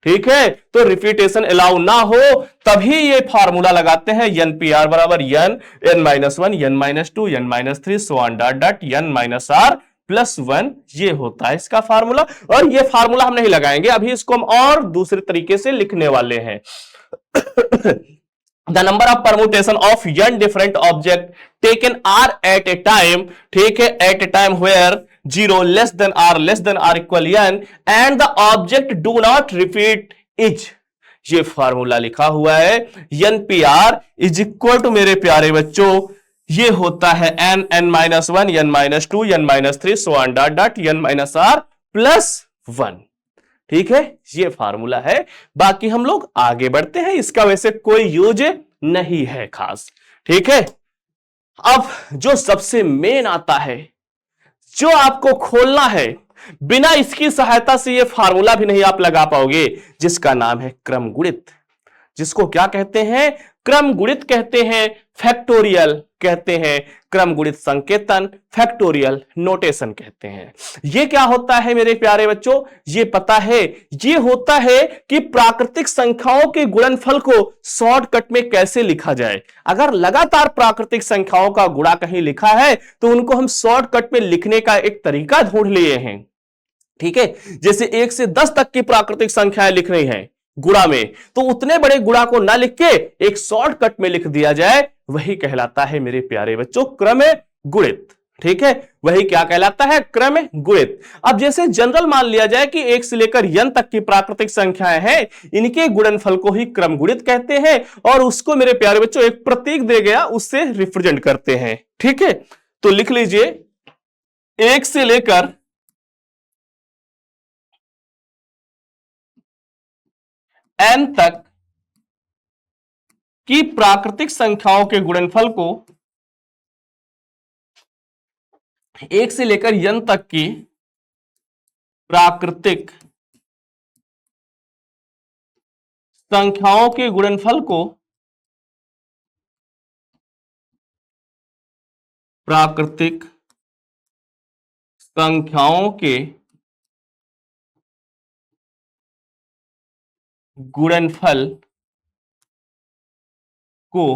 ठीक है, तो रिपीटेशन अलाउ ना हो तभी ये फार्मूला लगाते हैं एनपीआर बराबर n-1 n-2 n-3 so on dot dot n-r +1, ये होता है इसका फार्मूला। और ये फार्मूला हम नहीं लगाएंगे अभी, इसको हम और दूसरे तरीके से लिखने वाले हैं। The number of permutation of n different object taken r at a time, ठीक है, at a time where 0 less than r equal n and the object do not repeat is, ये फार्मूला लिखा हुआ है। एनपीआर इज इक्वल टू मेरे प्यारे बच्चों ये होता है n n minus one n minus two n minus three so on dot dot n minus r plus one. ठीक है, ये फार्मूला है। बाकी हम लोग आगे बढ़ते हैं, इसका वैसे कोई यूज नहीं है खास। ठीक है, अब जो सबसे मेन आता है, जो आपको खोलना है, बिना इसकी सहायता से ये फार्मूला भी नहीं आप लगा पाओगे, जिसका नाम है क्रम गुणित। जिसको क्या कहते हैं? क्रम गुणित कहते हैं, फैक्टोरियल कहते हैं, क्रम गुणित संकेतन, फैक्टोरियल नोटेशन कहते हैं। ये क्या होता है मेरे प्यारे बच्चों? ये पता है, ये होता है कि प्राकृतिक संख्याओं के गुणनफल को शॉर्टकट में कैसे लिखा जाए। अगर लगातार प्राकृतिक संख्याओं का गुणा कहीं लिखा है तो उनको हम शॉर्टकट में लिखने का एक तरीका ढूंढ लिए हैं। ठीक है, जैसे 1 से 10 तक की प्राकृतिक संख्याएं लिख रही हैं गुणा में, तो उतने बड़े गुणा को ना लिख के एक शॉर्टकट में लिख दिया जाए, वही कहलाता है मेरे प्यारे बच्चों क्रम गुणित। ठीक है, वही क्या कहलाता है? क्रम गुणित। अब जैसे जनरल मान लिया जाए कि 1 से लेकर n तक की प्राकृतिक संख्याएं हैं, इनके गुणनफल को ही क्रम गुणित कहते हैं, और उसको मेरे प्यारे बच्चों एक प्रतीक दे गया, उससे रिप्रेजेंट करते हैं। ठीक है, तो लिख लीजिए 1 से लेकर n तक की प्राकृतिक संख्याओं के गुणनफल को 1 से लेकर n तक की प्राकृतिक संख्याओं के गुणनफल को प्राकृतिक संख्याओं के गुणनफल को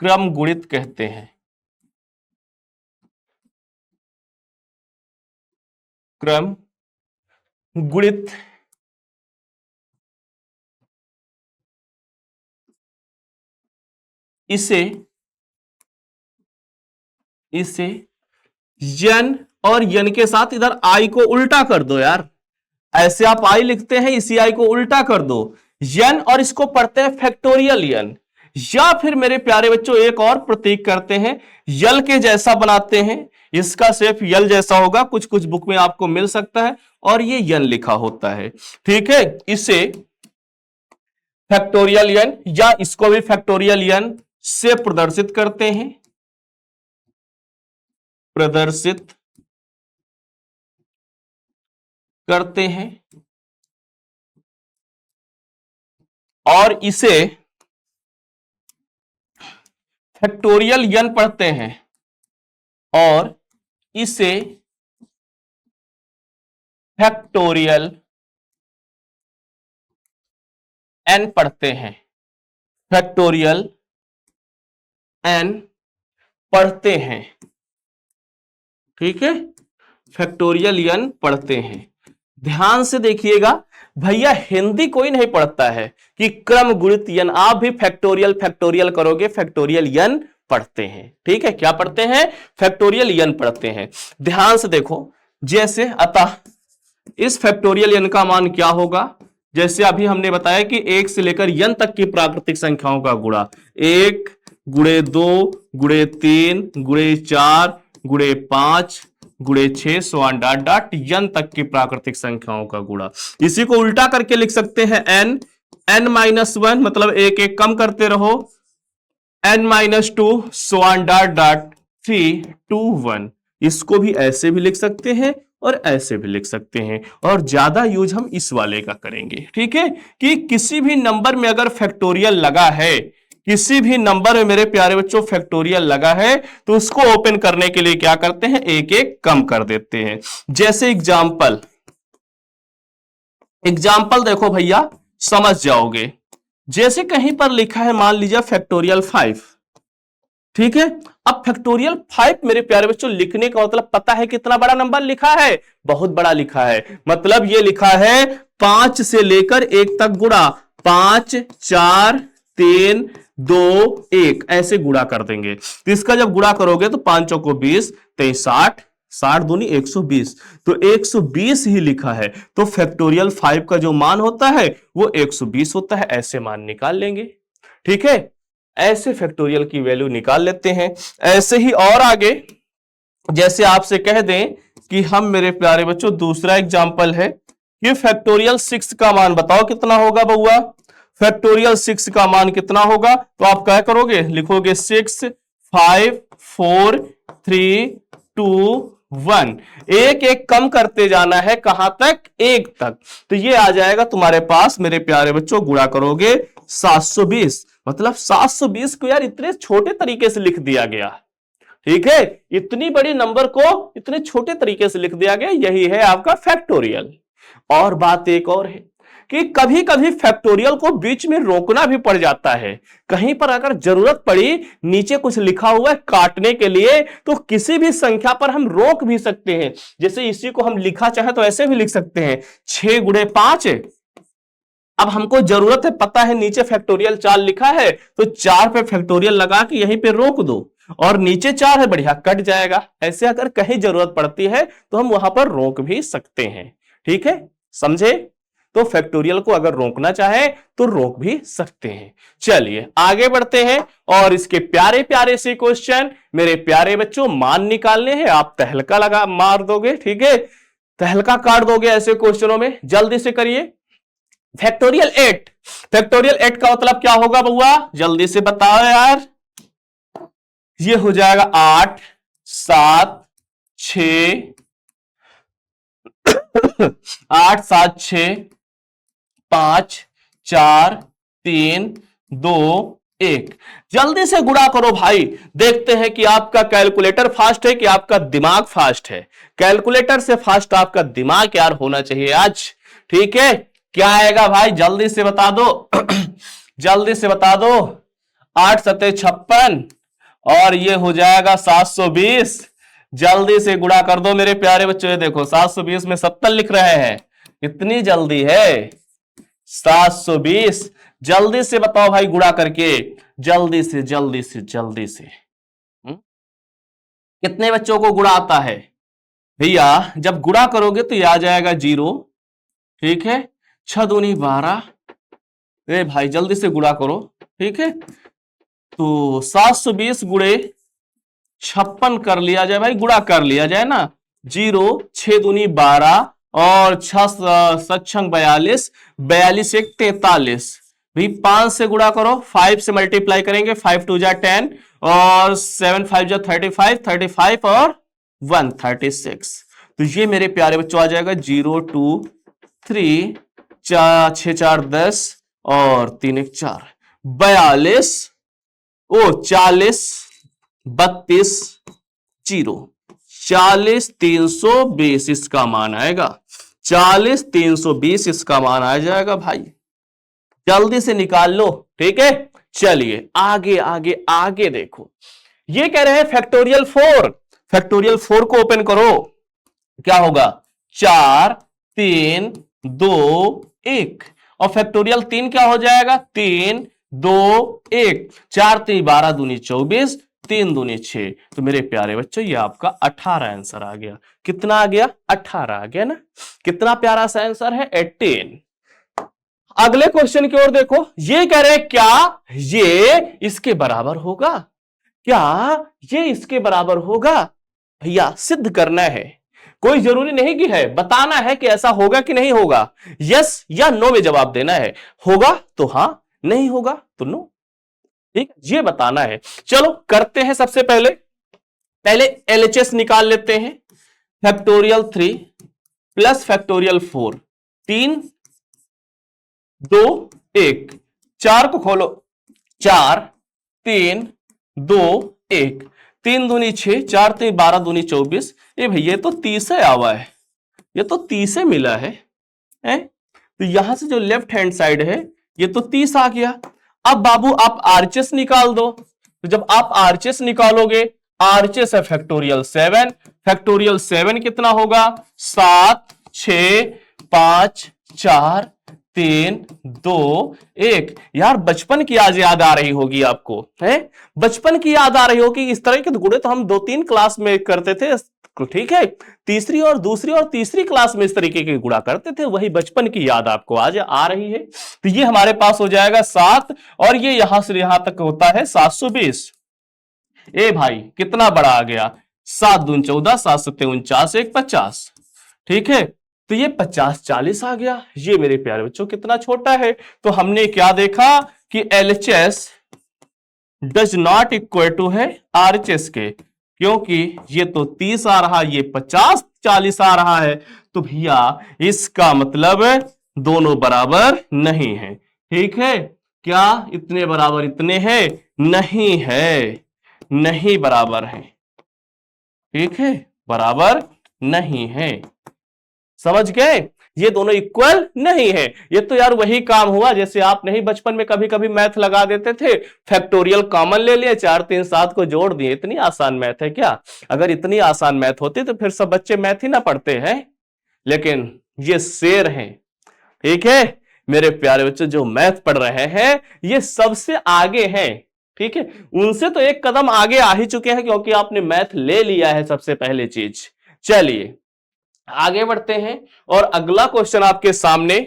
क्रम गुणित कहते हैं। क्रम गुणित इसे यन और यन के साथ इधर आई को उल्टा कर दो यार। ऐसे आप आई लिखते हैं, इसी आई को उल्टा कर दो यन, और इसको पढ़ते हैं फैक्टोरियल यन। या फिर मेरे प्यारे बच्चों एक और प्रतीक करते हैं, यल के जैसा बनाते हैं, इसका सिर्फ यल जैसा होगा, कुछ कुछ बुक में आपको मिल सकता है, और ये यन लिखा होता है। ठीक है, इसे फैक्टोरियल यन या इसको भी फैक्टोरियल यन से प्रदर्शित करते हैं, प्रदर्शित करते हैं, और इसे फैक्टोरियल यन पढ़ते हैं, और इसे फैक्टोरियल एन पढ़ते हैं, फैक्टोरियल एन पढ़ते हैं। ठीक है, फैक्टोरियल एन पढ़ते हैं। ध्यान से देखिएगा भैया, हिंदी कोई नहीं पढ़ता है कि क्रम गुणित यन, आप भी फैक्टोरियल फैक्टोरियल करोगे, फैक्टोरियल यन पढ़ते हैं। ठीक है, क्या पढ़ते हैं? फैक्टोरियल यन पढ़ते हैं। ध्यान से देखो, जैसे अतः इस फैक्टोरियल यन का मान क्या होगा? जैसे अभी हमने बताया कि 1 से लेकर n तक की प्राकृतिक संख्याओं का गुणा, 1 गुणे 2 गुणे 3 गुणे 4 गुणे 5 गुणे 6 सो ऑन डॉट डॉट n तक की प्राकृतिक संख्याओं का गुणा। इसी को उल्टा करके लिख सकते हैं n माइनस वन, मतलब एक एक कम करते रहो, n minus two so on dot dot 3 2 1। इसको भी ऐसे भी लिख सकते हैं और ऐसे भी लिख सकते हैं, और ज्यादा यूज हम इस वाले का करेंगे। ठीक है, कि किसी भी नंबर में अगर फैक्टोरियल लगा है, किसी भी नंबर में मेरे प्यारे बच्चों फैक्टोरियल लगा है, तो उसको ओपन करने के लिए क्या करते हैं? एक एक कम कर देते हैं। जैसे एग्जाम्पल देखो भैया, समझ जाओगे। जैसे कहीं पर लिखा है, मान लीजिए फैक्टोरियल 5। ठीक है, अब फैक्टोरियल 5 मेरे प्यारे बच्चों लिखने का मतलब पता है कितना बड़ा नंबर लिखा है? बहुत बड़ा लिखा है। मतलब ये लिखा है 5 से लेकर 1 तक गुणा, 5 4 3 2 1 ऐसे गुणा कर देंगे। तो इसका जब गुणा करोगे तो 5 चौको 20, 23 60, 60 दूनी 120, तो 120 ही लिखा है, तो फैक्टोरियल 5 का जो मान होता है वो 120 होता है। ऐसे मान निकाल लेंगे, ठीक है, ऐसे फैक्टोरियल की वैल्यू निकाल लेते हैं। ऐसे ही और आगे जैसे आपसे कह दें कि हम, मेरे प्यारे बच्चों, दूसरा एग्जांपल है कि फैक्टोरियल 6 का मान बताओ कितना होगा बउआ। फैक्टोरियल 6 का मान कितना होगा, तो आप क्या करोगे, लिखोगे 6 5 4 3 2 1, एक एक कम करते जाना है, कहां तक, 1 तक। तो ये आ जाएगा तुम्हारे पास मेरे प्यारे बच्चों, गुणा करोगे 720, मतलब 720 को यार इतने छोटे तरीके से लिख दिया गया, ठीक है, इतनी बड़ी नंबर को इतने छोटे तरीके से लिख दिया गया, यही है आपका फैक्टोरियल। और बात एक और है कि कभी कभी फैक्टोरियल को बीच में रोकना भी पड़ जाता है। कहीं पर अगर जरूरत पड़ी, नीचे कुछ लिखा हुआ है काटने के लिए, तो किसी भी संख्या पर हम रोक भी सकते हैं। जैसे इसी को हम लिखा चाहे तो ऐसे भी लिख सकते हैं, 6 गुणे 5। अब हमको जरूरत है, पता है नीचे फैक्टोरियल 4 लिखा है, तो 4 पे फैक्टोरियल लगा के यहीं पे रोक दो, और नीचे 4 है, बढ़िया कट जाएगा। ऐसे अगर कहीं जरूरत पड़ती है तो हम वहां पर रोक भी सकते हैं, ठीक है, समझे। तो फैक्टोरियल को अगर रोकना चाहे तो रोक भी सकते हैं। चलिए आगे बढ़ते हैं, और इसके प्यारे प्यारे से क्वेश्चन मेरे प्यारे बच्चों मान निकालने हैं। आप तहलका लगा मार दोगे, ठीक है, तहलका काट दोगे ऐसे क्वेश्चनों में, जल्दी से करिए। फैक्टोरियल 8, फैक्टोरियल 8 का मतलब क्या होगा बउआ, जल्दी से बताओ यार। ये हो जाएगा 8 7 6 8 7 6 5 4 3 2 1, जल्दी से गुणा करो भाई। देखते हैं कि आपका कैलकुलेटर फास्ट है कि आपका दिमाग फास्ट है। कैलकुलेटर से फास्ट आपका दिमाग यार होना चाहिए आज, ठीक है। क्या आएगा भाई, जल्दी से बता दो जल्दी से बता दो। 8 सते 56, और ये हो जाएगा 720। जल्दी से गुणा कर दो मेरे प्यारे बच्चों। ये देखो 720 में 70 लिख रहे हैं, इतनी जल्दी है 720। जल्दी से बताओ भाई गुणा करके, जल्दी से जल्दी से जल्दी से। कितने बच्चों को गुणा आता है भैया, जब गुणा करोगे तो ये आ जाएगा 0, ठीक है, 6 दूनी 12। ए भाई जल्दी से गुणा करो, ठीक है। तो 720 गुणे 56 कर लिया जाए भाई, गुणा कर लिया जाए ना, 0 6 दूनी 12 और 6 सत्संग 42, 42 1 43 भी 5 से गुणा करो, 5 से मल्टीप्लाई करेंगे, 5 2 जा 10 और 7 5 जा 35, 35 और 136। तो ये मेरे प्यारे बच्चों आ जाएगा 0 2 3 4 6 4 10 और 3 1 4 42 40 32 0 40 320 इसका मान आएगा, 40 320 इसका मान आ जाएगा भाई। जल्दी से निकाल लो, ठीक है। चलिए आगे आगे आगे देखो, ये कह रहे हैं फैक्टोरियल 4। फैक्टोरियल 4 को ओपन करो, क्या होगा, 4 3 2 1, और फैक्टोरियल 3 क्या हो जाएगा, 3 2 1, 4 3 12 दूनी 24, 3 दूनी 6। तो मेरे प्यारे बच्चों ये आपका 18 आंसर आ गया। कितना आ गया, 18 आ गया ना। कितना प्यारा सा आंसर है, 18। अगले क्वेश्चन की ओर देखो, ये कह रहे हैं क्या ये इसके बराबर होगा, क्या ये इसके बराबर होगा। भैया सिद्ध करना है, कोई जरूरी नहीं कि है, बताना है कि ऐसा होगा कि नहीं होगा। यस या नो में जवाब देना है, होगा तो हां, नहीं होगा तो नो, ठीक, ये बताना है। चलो करते हैं, सबसे पहले LHS निकाल लेते हैं। फैक्टोरियल 3 प्लस फैक्टोरियल 4, 3 2 1, 4 को खोलो, 4 3 2 1, 3 दूनी 6, 4 3 12 दूनी 24। ये भैया तो 30 आवा है, ये तो 30 मिला है, तो यहां से जो लेफ्ट हैंड साइड है ये तो 30 आ गया। अब बाबू आप आरचेस निकाल दो, तो जब आप आरचेस निकालोगे, आरचेस है फैक्टोरियल 7, फैक्टोरियल 7 कितना होगा, 7 6 5 4 3 2 1। यार बचपन की आज याद आ रही होगी आपको, है बचपन की याद आ रही होगी। इस तरह के गुणे तो हम 2-3 क्लास में करते थे, ठीक है, तीसरी और दूसरी और तीसरी क्लास में इस तरीके के गुणा करते थे, वही बचपन की याद आपको आज आ रही है। तो ये हमारे पास हो जाएगा 7 और ये यहां से यहां तक होता है 720। ए भाई कितना बड़ा आ गया, 7 दून 14, 7 सत्ते 49, 1 50, ठीक है। तो ये 50 40 आ गया। ये मेरे प्यारे बच्चों कितना छोटा है। तो हमने क्या देखा कि LHS does not equal to है RHS के, क्योंकि ये तो 30 आ रहा, ये 50 40 आ रहा है। तो भैया इसका मतलब दोनों बराबर नहीं है, ठीक है। क्या इतने बराबर इतने हैं? नहीं है, नहीं बराबर है, ठीक है, बराबर नहीं है। समझ गए? ये दोनों इक्वल नहीं है। ये तो यार वही काम हुआ जैसे आप नहीं बचपन में कभी कभी मैथ लगा देते थे, फैक्टोरियल कॉमन ले लिए, 4 3 7 को जोड़ दिए। इतनी आसान मैथ है क्या? अगर इतनी आसान मैथ होती तो फिर सब बच्चे मैथ ही ना पढ़ते हैं। लेकिन ये शेर हैं, ठीक है मेरे प्यारे बच्चों, जो मैथ पढ़ रहे हैं ये सबसे आगे हैं, ठीक है। उनसे तो एक कदम आगे आ ही चुके हैं, क्योंकि आपने मैथ ले लिया है सबसे पहले चीज। चलिए आगे बढ़ते हैं और अगला क्वेश्चन आपके सामने।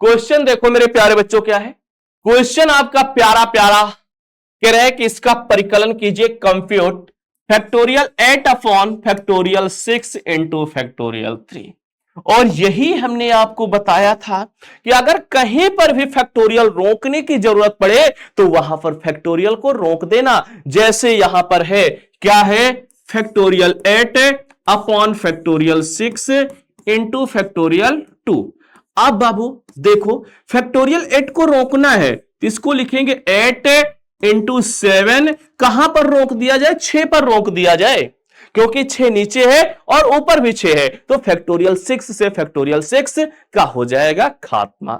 क्वेश्चन देखो मेरे प्यारे बच्चों क्या है। क्वेश्चन आपका प्यारा प्यारा कह रहे हैं कि इसका परिकलन कीजिए, compute factorial 8 upon factorial 6 into factorial 3। और यही हमने आपको बताया था कि अगर कहीं पर भी फैक्टोरियल रोकने की जरूरत पड़े तो वहां पर फैक्टोरियल को रोक देना। जैसे यहां पर है, क्या है, factorial 8 upon factorial 6 into factorial 2। अब बाबू देखो, फैक्टोरियल 8 को रोकना है तो इसको लिखेंगे 8 इंटू 7। कहां पर रोक दिया जाए? 6 पर रोक दिया जाए, क्योंकि 6 नीचे है और ऊपर भी 6 है। तो फैक्टोरियल 6 से फैक्टोरियल 6 का हो जाएगा खात्मा,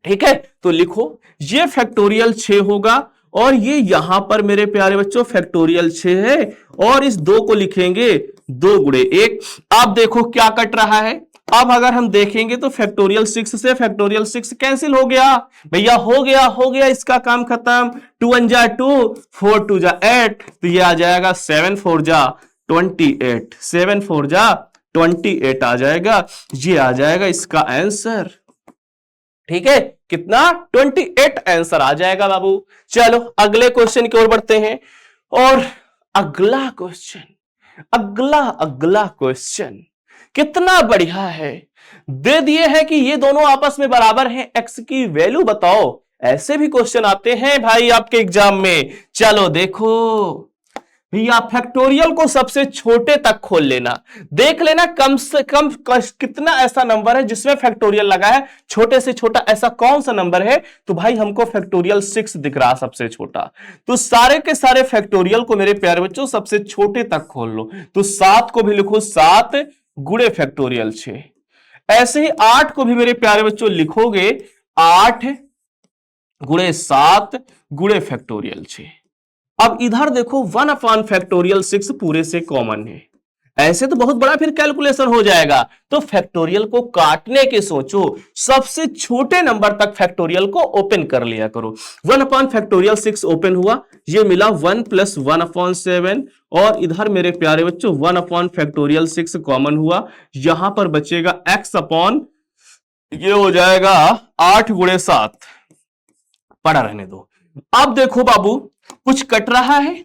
ठीक है। तो लिखो ये फैक्टोरियल 6 होगा और ये यहां पर मेरे प्यारे बच्चों फैक्टोरियल 6 है, और इस 2 को लिखेंगे 2 गुणे 1। अब देखो क्या कट रहा है। अब अगर हम देखेंगे तो फैक्टोरियल 6 से फैक्टोरियल 6 कैंसिल हो गया भैया, हो गया इसका काम खत्म। 2 1 जा 2, 4 2 जा 8, तो ये आ जाएगा 7 4 जा 28, 7 4 जा 28 आ जाएगा। ये आ जाएगा इसका आंसर, ठीक है। कितना? 28 आंसर आ जाएगा बाबू। चलो अगले क्वेश्चन की ओर बढ़ते हैं। और अगला क्वेश्चन कितना बढ़िया है। दे दिए है कि ये दोनों आपस में बराबर हैं, एक्स की वैल्यू बताओ। ऐसे भी क्वेश्चन आते हैं भाई आपके एग्जाम में। चलो देखो भैया, फैक्टोरियल को सबसे छोटे तक खोल लेना, देख लेना कम से कम कितना ऐसा नंबर है जिसमें फैक्टोरियल लगा है। छोटे से छोटा ऐसा कौन सा नंबर है? तो भाई हमको फैक्टोरियल 6 दिख रहा सबसे छोटा। तो सारे के सारे फैक्टोरियल को मेरे प्यारे बच्चों सबसे छोटे तक खोल लो। तो 7 को भी लिखो 7 गुणे फैक्टोरियल 6। ऐसे ही 8 को भी मेरे प्यारे बच्चों लिखोगे 8 गुणे 7 गुणे फैक्टोरियल 6। अब इधर देखो 1 अपॉन फैक्टोरियल 6 पूरे से कॉमन है। ऐसे तो बहुत बड़ा फिर कैलकुलेशन हो जाएगा, तो फैक्टोरियल को काटने के सोचो, सबसे छोटे नंबर तक फैक्टोरियल को ओपन कर लिया करो। 1 अपॉन फैक्टोरियल 6 ओपन हुआ, ये मिला 1 प्लस 1 अपॉन 7, और इधर मेरे प्यारे बच्चों 1 अपॉन फैक्टोरियल 6 कॉमन हुआ। यहां पर बचेगा x अपॉन, ये हो जाएगा 8 गुणे 7, पड़ा रहने दो। अब देखो बाबू कुछ कट रहा है,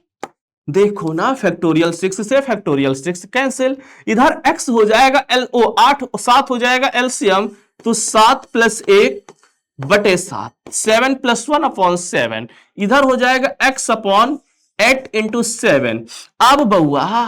देखो ना, फैक्टोरियल 6 से फैक्टोरियल 6 कैंसिल, इधर x हो जाएगा 8 7 हो जाएगा एलसीएम, तो 7 प्लस 1 बटे 7, 7 प्लस 1 अपॉन 7, इधर हो जाएगा x अपॉन 8 इंटू 7। अब बउआ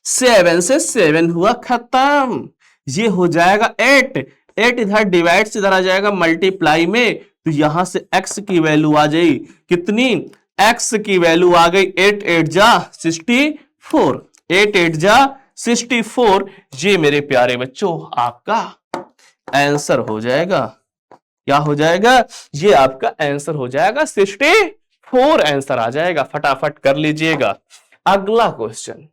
7 से 7 हुआ खत्म, ये हो जाएगा 8 इधर डिवाइड से इधर आ जाएगा मल्टीप्लाई में, तो यहां से x की वैल्यू आ जाएगी कितनी? x की वैल्यू आ गई 8 8 जा 64, 8 8 जा 64। ये मेरे प्यारे बच्चों आपका आंसर हो जाएगा। क्या हो जाएगा? ये आपका आंसर हो जाएगा 64 आंसर आ जाएगा। फटाफट कर लीजिएगा। अगला क्वेश्चन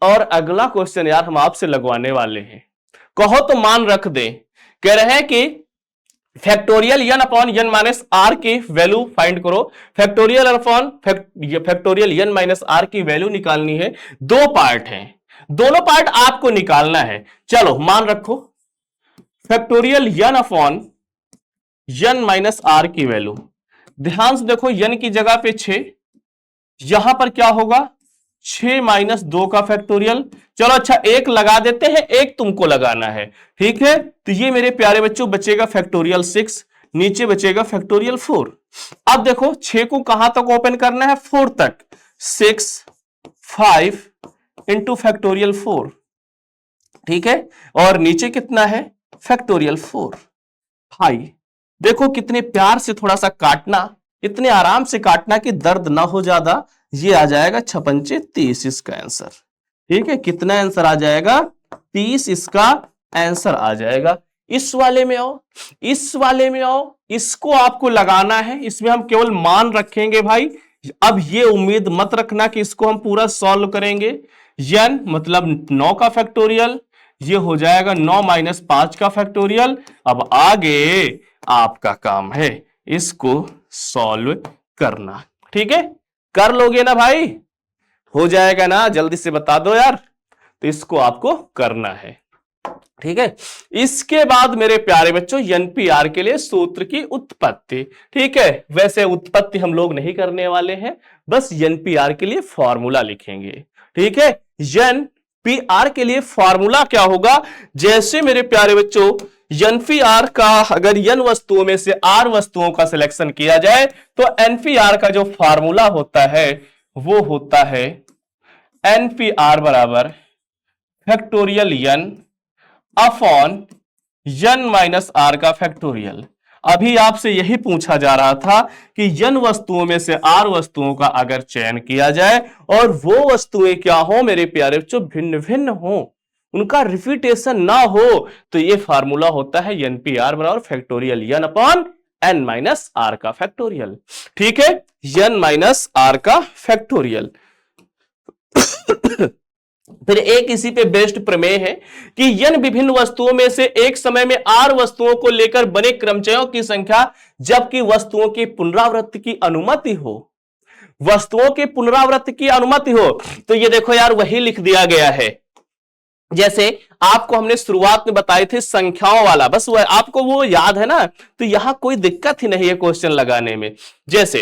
और अगला क्वेश्चन यार हम आपसे लगवाने वाले हैं। कहो तो मान रख दे। कह रहे हैं कि factorial n upon n minus r की वैल्यू फाइंड करो। Factorial upon factorial n minus r की वैल्यू निकालनी है। दो पार्ट हैं, दोनों पार्ट आपको निकालना है। चलो मान रखो factorial n upon n minus r की वैल्यू। ध्यान से देखो, n की जगह पे 6, यहां पर क्या होगा 6 माइनस 2 का फैक्टोरियल। चलो अच्छा, एक लगा देते हैं, एक तुमको लगाना है, ठीक है। तो ये मेरे प्यारे बच्चों बचेगा फैक्टोरियल 6, नीचे बचेगा फैक्टोरियल 4। अब देखो 6 को कहां तक ओपन करना है, 4 तक। 6 5 इंटू फैक्टोरियल 4, ठीक है। और नीचे कितना है, फैक्टोरियल 4 5। देखो कितने प्यार से थोड़ा सा काटना, इतने आराम से काटना कि दर्द ना हो ज्यादा। ये आ जाएगा 6 30 इसका आंसर, ठीक है। कितना आंसर आ जाएगा, 30 इसका आंसर आ जाएगा। इस वाले में आओ, इस वाले में आओ, इसको आपको लगाना है। इसमें हम केवल मान रखेंगे भाई। अब ये उम्मीद मत रखना कि इसको हम पूरा सॉल्व करेंगे। n मतलब 9 का फैक्टोरियल, ये हो जाएगा 9 माइनस 5 का फैक्टोरियल। अब आगे आपका काम है इसको सॉल्व करना, ठीक है। कर लोगे ना भाई, हो जाएगा ना, जल्दी से बता दो यार। तो इसको आपको करना है, ठीक है। इसके बाद मेरे प्यारे बच्चों एनपीआर के लिए सूत्र की उत्पत्ति, ठीक है। वैसे उत्पत्ति हम लोग नहीं करने वाले हैं, बस एनपीआर के लिए फॉर्मूला लिखेंगे, ठीक है। एनपीआर के लिए फॉर्मूला क्या होगा, जैसे मेरे प्यारे बच्चों एनपीआर का अगर n वस्तुओं में से r वस्तुओं का सिलेक्शन किया जाए तो एनपीआर का जो फॉर्मूला होता है वो होता है एनपीआर बराबर factorial n upon n minus r का फैक्टोरियल। अभी आपसे यही पूछा जा रहा था कि n वस्तुओं में से r वस्तुओं का अगर चयन किया जाए और वो वस्तुएं क्या हो मेरे प्यारे बच्चों, भिन्न भिन्न हो, उनका रिपीटेशन ना हो, तो ये फार्मूला होता है एनपीआर बराबर factorial n upon n minus r का फैक्टोरियल, ठीक है। n माइनस आर का फैक्टोरियल। फिर एक इसी पे बेस्ड प्रमेय है कि n विभिन्न वस्तुओं में से एक समय में r वस्तुओं को लेकर बने क्रमचयों की संख्या जबकि वस्तुओं की पुनरावृत्ति की अनुमति हो, वस्तुओं की पुनरावृत्ति की अनुमति हो। तो ये देखो यार वही लिख दिया गया है जैसे आपको हमने शुरुआत में बताए थे संख्याओं वाला, बस वो आपको वो याद है ना। तो यहां कोई दिक्कत ही नहीं है क्वेश्चन लगाने में। जैसे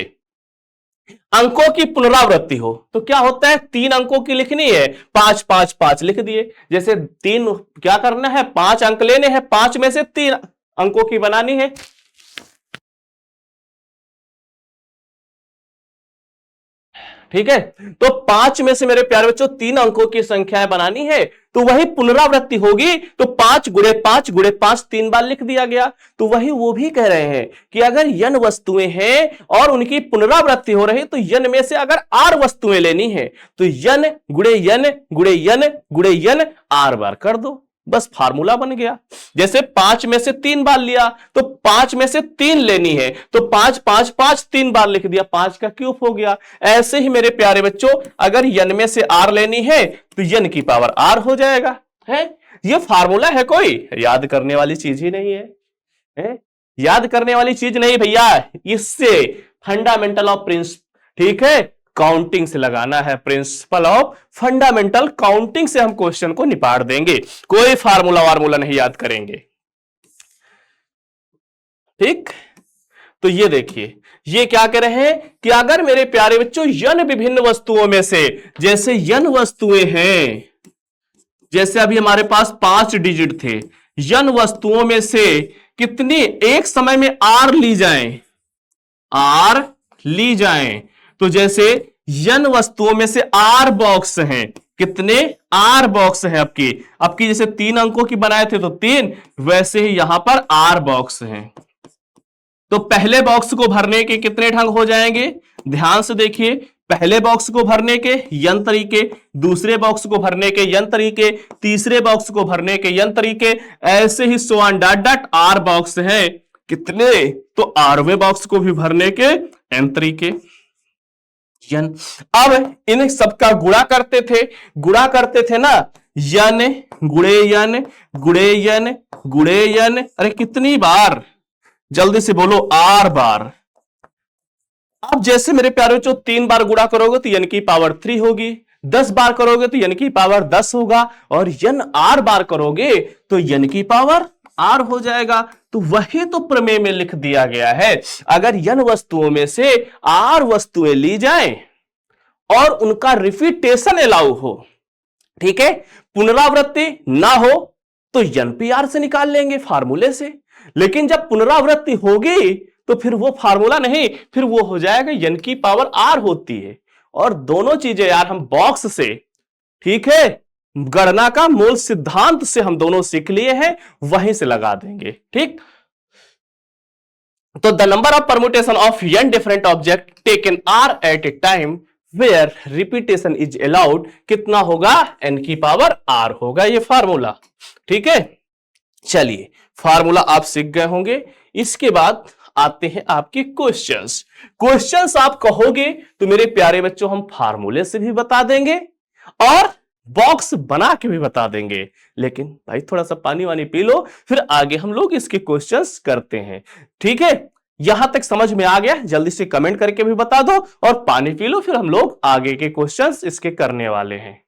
अंकों की पुनरावृत्ति हो तो क्या होता है, 3 अंकों की लिखनी है, 5 5 5 लिख दिए। जैसे 3 क्या करना है, 5 अंक लेने हैं, 5 में से 3 अंकों की बनानी है। ठीक है, तो 5 में से मेरे प्यारे बच्चों 3 अंकों की संख्याएं बनानी है, तो वही पुनरावृत्ति होगी। तो 5 गुणे 5 गुणे 5 3 बार लिख दिया गया। तो वही वो भी कह रहे हैं कि अगर n वस्तुएं हैं और उनकी पुनरावृत्ति हो रही तो n में से अगर r वस्तुएं लेनी है तो n गुणे n गुणे n गुणे n r बार कर दो, बस फार्मूला बन गया। जैसे 5 में से 3 बार लिया तो 5 में से 3 लेनी है तो 5 5 5 3 बार लिख दिया, 5 का क्यूब हो गया। ऐसे ही मेरे प्यारे बच्चों अगर n में से r लेनी है तो n की पावर r हो जाएगा। है ये फार्मूला है, कोई याद करने वाली चीज ही नहीं है? याद करने वाली चीज नहीं भैया, इससे फंडामेंटल ऑफ प्रिंसिपल, ठीक है, काउंटिंग से लगाना है। प्रिंसिपल ऑफ फंडामेंटल काउंटिंग से हम क्वेश्चन को निपाट देंगे, कोई फार्मूला वार्मूला नहीं याद करेंगे, ठीक। तो ये देखिए ये क्या कह रहे हैं कि अगर मेरे प्यारे बच्चों n विभिन्न वस्तुओं में से, जैसे n वस्तुएं हैं, जैसे अभी हमारे पास 5 डिजिट थे, n वस्तुओं में से कितनी एक समय में r ली जाएं, r ली जाएं, तो जैसे n वस्तुओं में से r बॉक्स हैं, कितने r बॉक्स हैं आपकी जैसे 3 अंकों की बनाए थे तो 3, वैसे ही यहां पर r बॉक्स हैं। तो पहले बॉक्स को भरने के कितने ढंग हो जाएंगे, ध्यान से देखिए, पहले बॉक्स को भरने के n तरीके, दूसरे बॉक्स को भरने के n तरीके, तीसरे बॉक्स को भरने के n तरीके, ऐसे ही so on dot dot r box हैं कितने, तो rवें बॉक्स को भी भरने के n तरीके। अब इन सबका गुणा करते थे ना, यन गुणे यन गुणे यन गुणे यन, अरे कितनी बार, जल्दी से बोलो, आर बार। अब जैसे मेरे प्यारे बच्चों 3 बार गुणा करोगे तो यन की पावर 3 होगी, 10 बार करोगे तो यन की पावर 10 होगा, और यन आर बार करोगे तो यन की पावर आर हो जाएगा। तो वही तो प्रमेय में लिख दिया गया है, अगर यन वस्तुओं में से आर वस्तुएं ली जाएं और उनका रिपीटेशन अलाउ हो, ठीक है, पुनरावृत्ति ना हो, तो यन पी आर से निकाल लेंगे फार्मूले से। लेकिन जब पुनरावृत्ति होगी तो फिर वो फार्मूला नहीं, फिर वो हो जाएगा यन की पावर आर होती है। और दोनों चीजें यार हम बॉक्स से, ठीक है, गणना का मूल सिद्धांत से हम दोनों सीख लिए हैं, वहीं से लगा देंगे, ठीक। तो the number of permutation of n different object taken r at a time where repetition is allowed कितना होगा, n की पावर r होगा, ये फार्मूला, ठीक है। चलिए फार्मूला आप सीख गए होंगे। इसके बाद आते हैं आपके क्वेश्चंस। क्वेश्चंस आप कहोगे तो मेरे प्यारे बच्चों हम फार्मूले से भी बता देंगे और बॉक्स बना के भी बता देंगे। लेकिन भाई थोड़ा सा पानी वानी पी लो, फिर आगे हम लोग इसके क्वेश्चंस करते हैं, ठीक है। यहां तक समझ में आ गया, जल्दी से कमेंट करके भी बता दो और पानी पी लो, फिर हम लोग आगे के क्वेश्चंस इसके करने वाले हैं।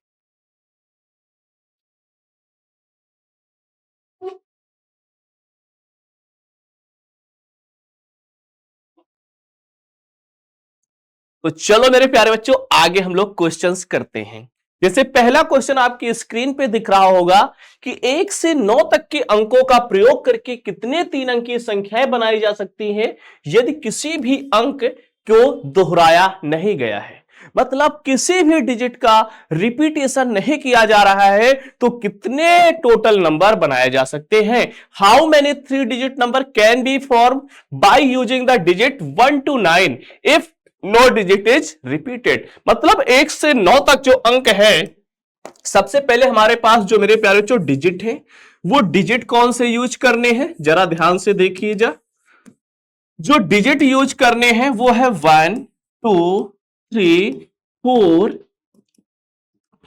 तो चलो मेरे प्यारे बच्चों आगे हम लोग क्वेश्चंस करते हैं। जैसे पहला क्वेश्चन आपकी स्क्रीन पे दिख रहा होगा कि 1 से 9 तक के अंकों का प्रयोग करके कितने 3 अंकीय संख्याएं बनाई जा सकती हैं यदि किसी भी अंक को दोहराया नहीं गया है। मतलब किसी भी डिजिट का रिपीटेशन नहीं किया जा रहा है तो कितने टोटल नंबर बनाए जा सकते हैं। How many 3 digit number can be form by using the digit 1 to 9 if no digit is repeated. मतलब 1 से 9 तक जो अंक है, सबसे पहले हमारे पास जो मेरे प्यारे जो डिजिट है, वो डिजिट कौन से यूज करने हैं, जरा ध्यान से देखिए। जो डिजिट यूज करने हैं वो है 1 2 3 4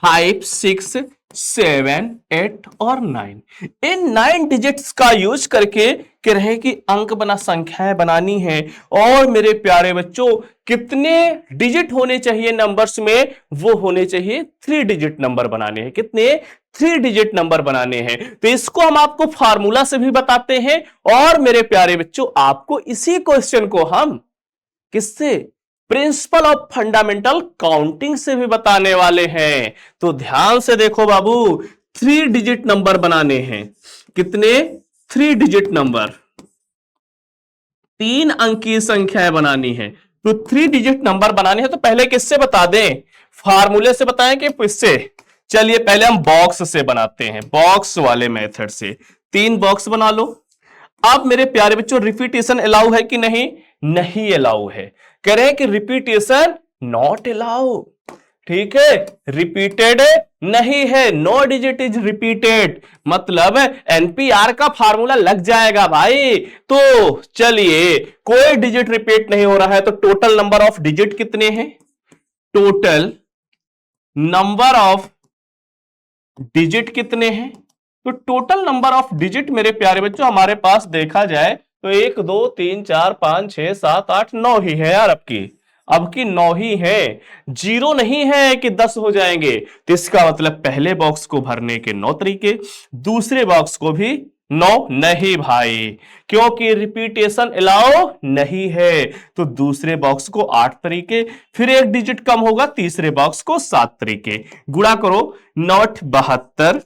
5 6 7 8 और 9। इन 9 डिजिट्स का यूज करके कह रहे कि अंक बना संख्याएं बनानी है। और मेरे प्यारे बच्चों कितने डिजिट होने चाहिए नंबर्स में, वो होने चाहिए 3 डिजिट नंबर बनाने हैं। कितने, 3 डिजिट नंबर बनाने हैं। तो इसको हम आपको फार्मूला से भी बताते हैं और मेरे प्यारे बच्चों आपको इसी क्वेश्चन को हम किससे, प्रिंसिपल ऑफ फंडामेंटल काउंटिंग से भी बताने वाले हैं। तो ध्यान से देखो बाबू, 3 डिजिट नंबर बनाने हैं। कितने, 3 डिजिट नंबर, 3 अंकीय संख्याएं बनानी है। तो 3 डिजिट नंबर बनाने हैं तो पहले किससे बता दें, फार्मूले से बताएं कि इससे। चलिए पहले हम बॉक्स से बनाते हैं, बॉक्स वाले मेथड से। 3 बॉक्स बना लो। अब मेरे प्यारे बच्चों रिपीटेशन अलाउ है कि नहीं, नहीं अलाउ है। कह रहे हैं कि रिपीटेशन नॉट अलाउ, ठीक है, रिपीटेड नहीं है, नो डिजिट इज रिपीटेड। मतलब एनपीआर का फार्मूला लग जाएगा भाई। तो चलिए कोई डिजिट रिपीट नहीं हो रहा है तो टोटल नंबर ऑफ डिजिट कितने हैं, टोटल नंबर ऑफ डिजिट कितने हैं। तो टोटल नंबर ऑफ डिजिट मेरे प्यारे बच्चों हमारे पास देखा जाए तो 1 2 3 4 5 6 7 8 9 ही है यार। अब की 9 ही है, 0 नहीं है कि 10 हो जाएंगे। तो इसका मतलब पहले बॉक्स को भरने के 9 तरीके, दूसरे बॉक्स को भी 9 नहीं भाई, क्योंकि रिपीटेशन अलाउ नहीं है। तो दूसरे बॉक्स को 8 तरीके, फिर एक डिजिट कम होगा, तीसरे बॉक्स को 7 तरीके। गुणा करो, 9 72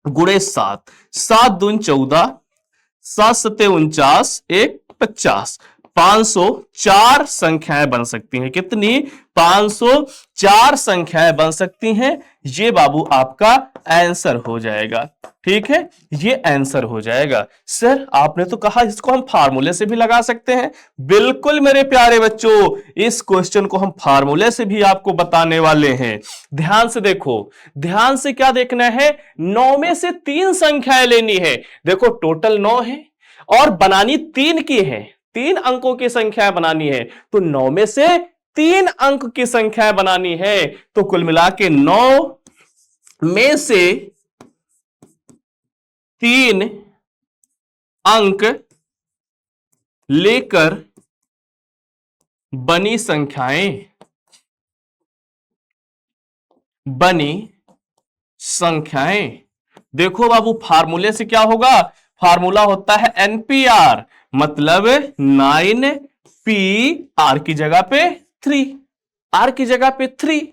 गुणे 7, 7 दून 14, 7 सत्ते 49, 1 50, 504 संख्याएं बन सकती हैं। कितनी, 504 संख्याएं बन सकती हैं। ये बाबू आपका आंसर हो जाएगा, ठीक है, ये आंसर हो जाएगा। सर आपने तो कहा इसको हम फार्मूले से भी लगा सकते हैं। बिल्कुल मेरे प्यारे बच्चों, इस क्वेश्चन को हम फार्मूले से भी आपको बताने वाले हैं। ध्यान से देखो, ध्यान से क्या देखना है, 9 में से 3 संख्याएं लेनी है। देखो टोटल 9 है और बनानी 3 की है, 3 अंकों की संख्या बनानी है। तो 9 में से 3 अंक की संख्या बनानी है। तो कुल मिला के 9 में से 3 अंक लेकर बनी संख्याएं। देखो बाबू, फार्मूले से क्या होगा? फार्मूला होता है एनपीआर, मतलब 9p, आर की जगह पे 3, आर की जगह पे 3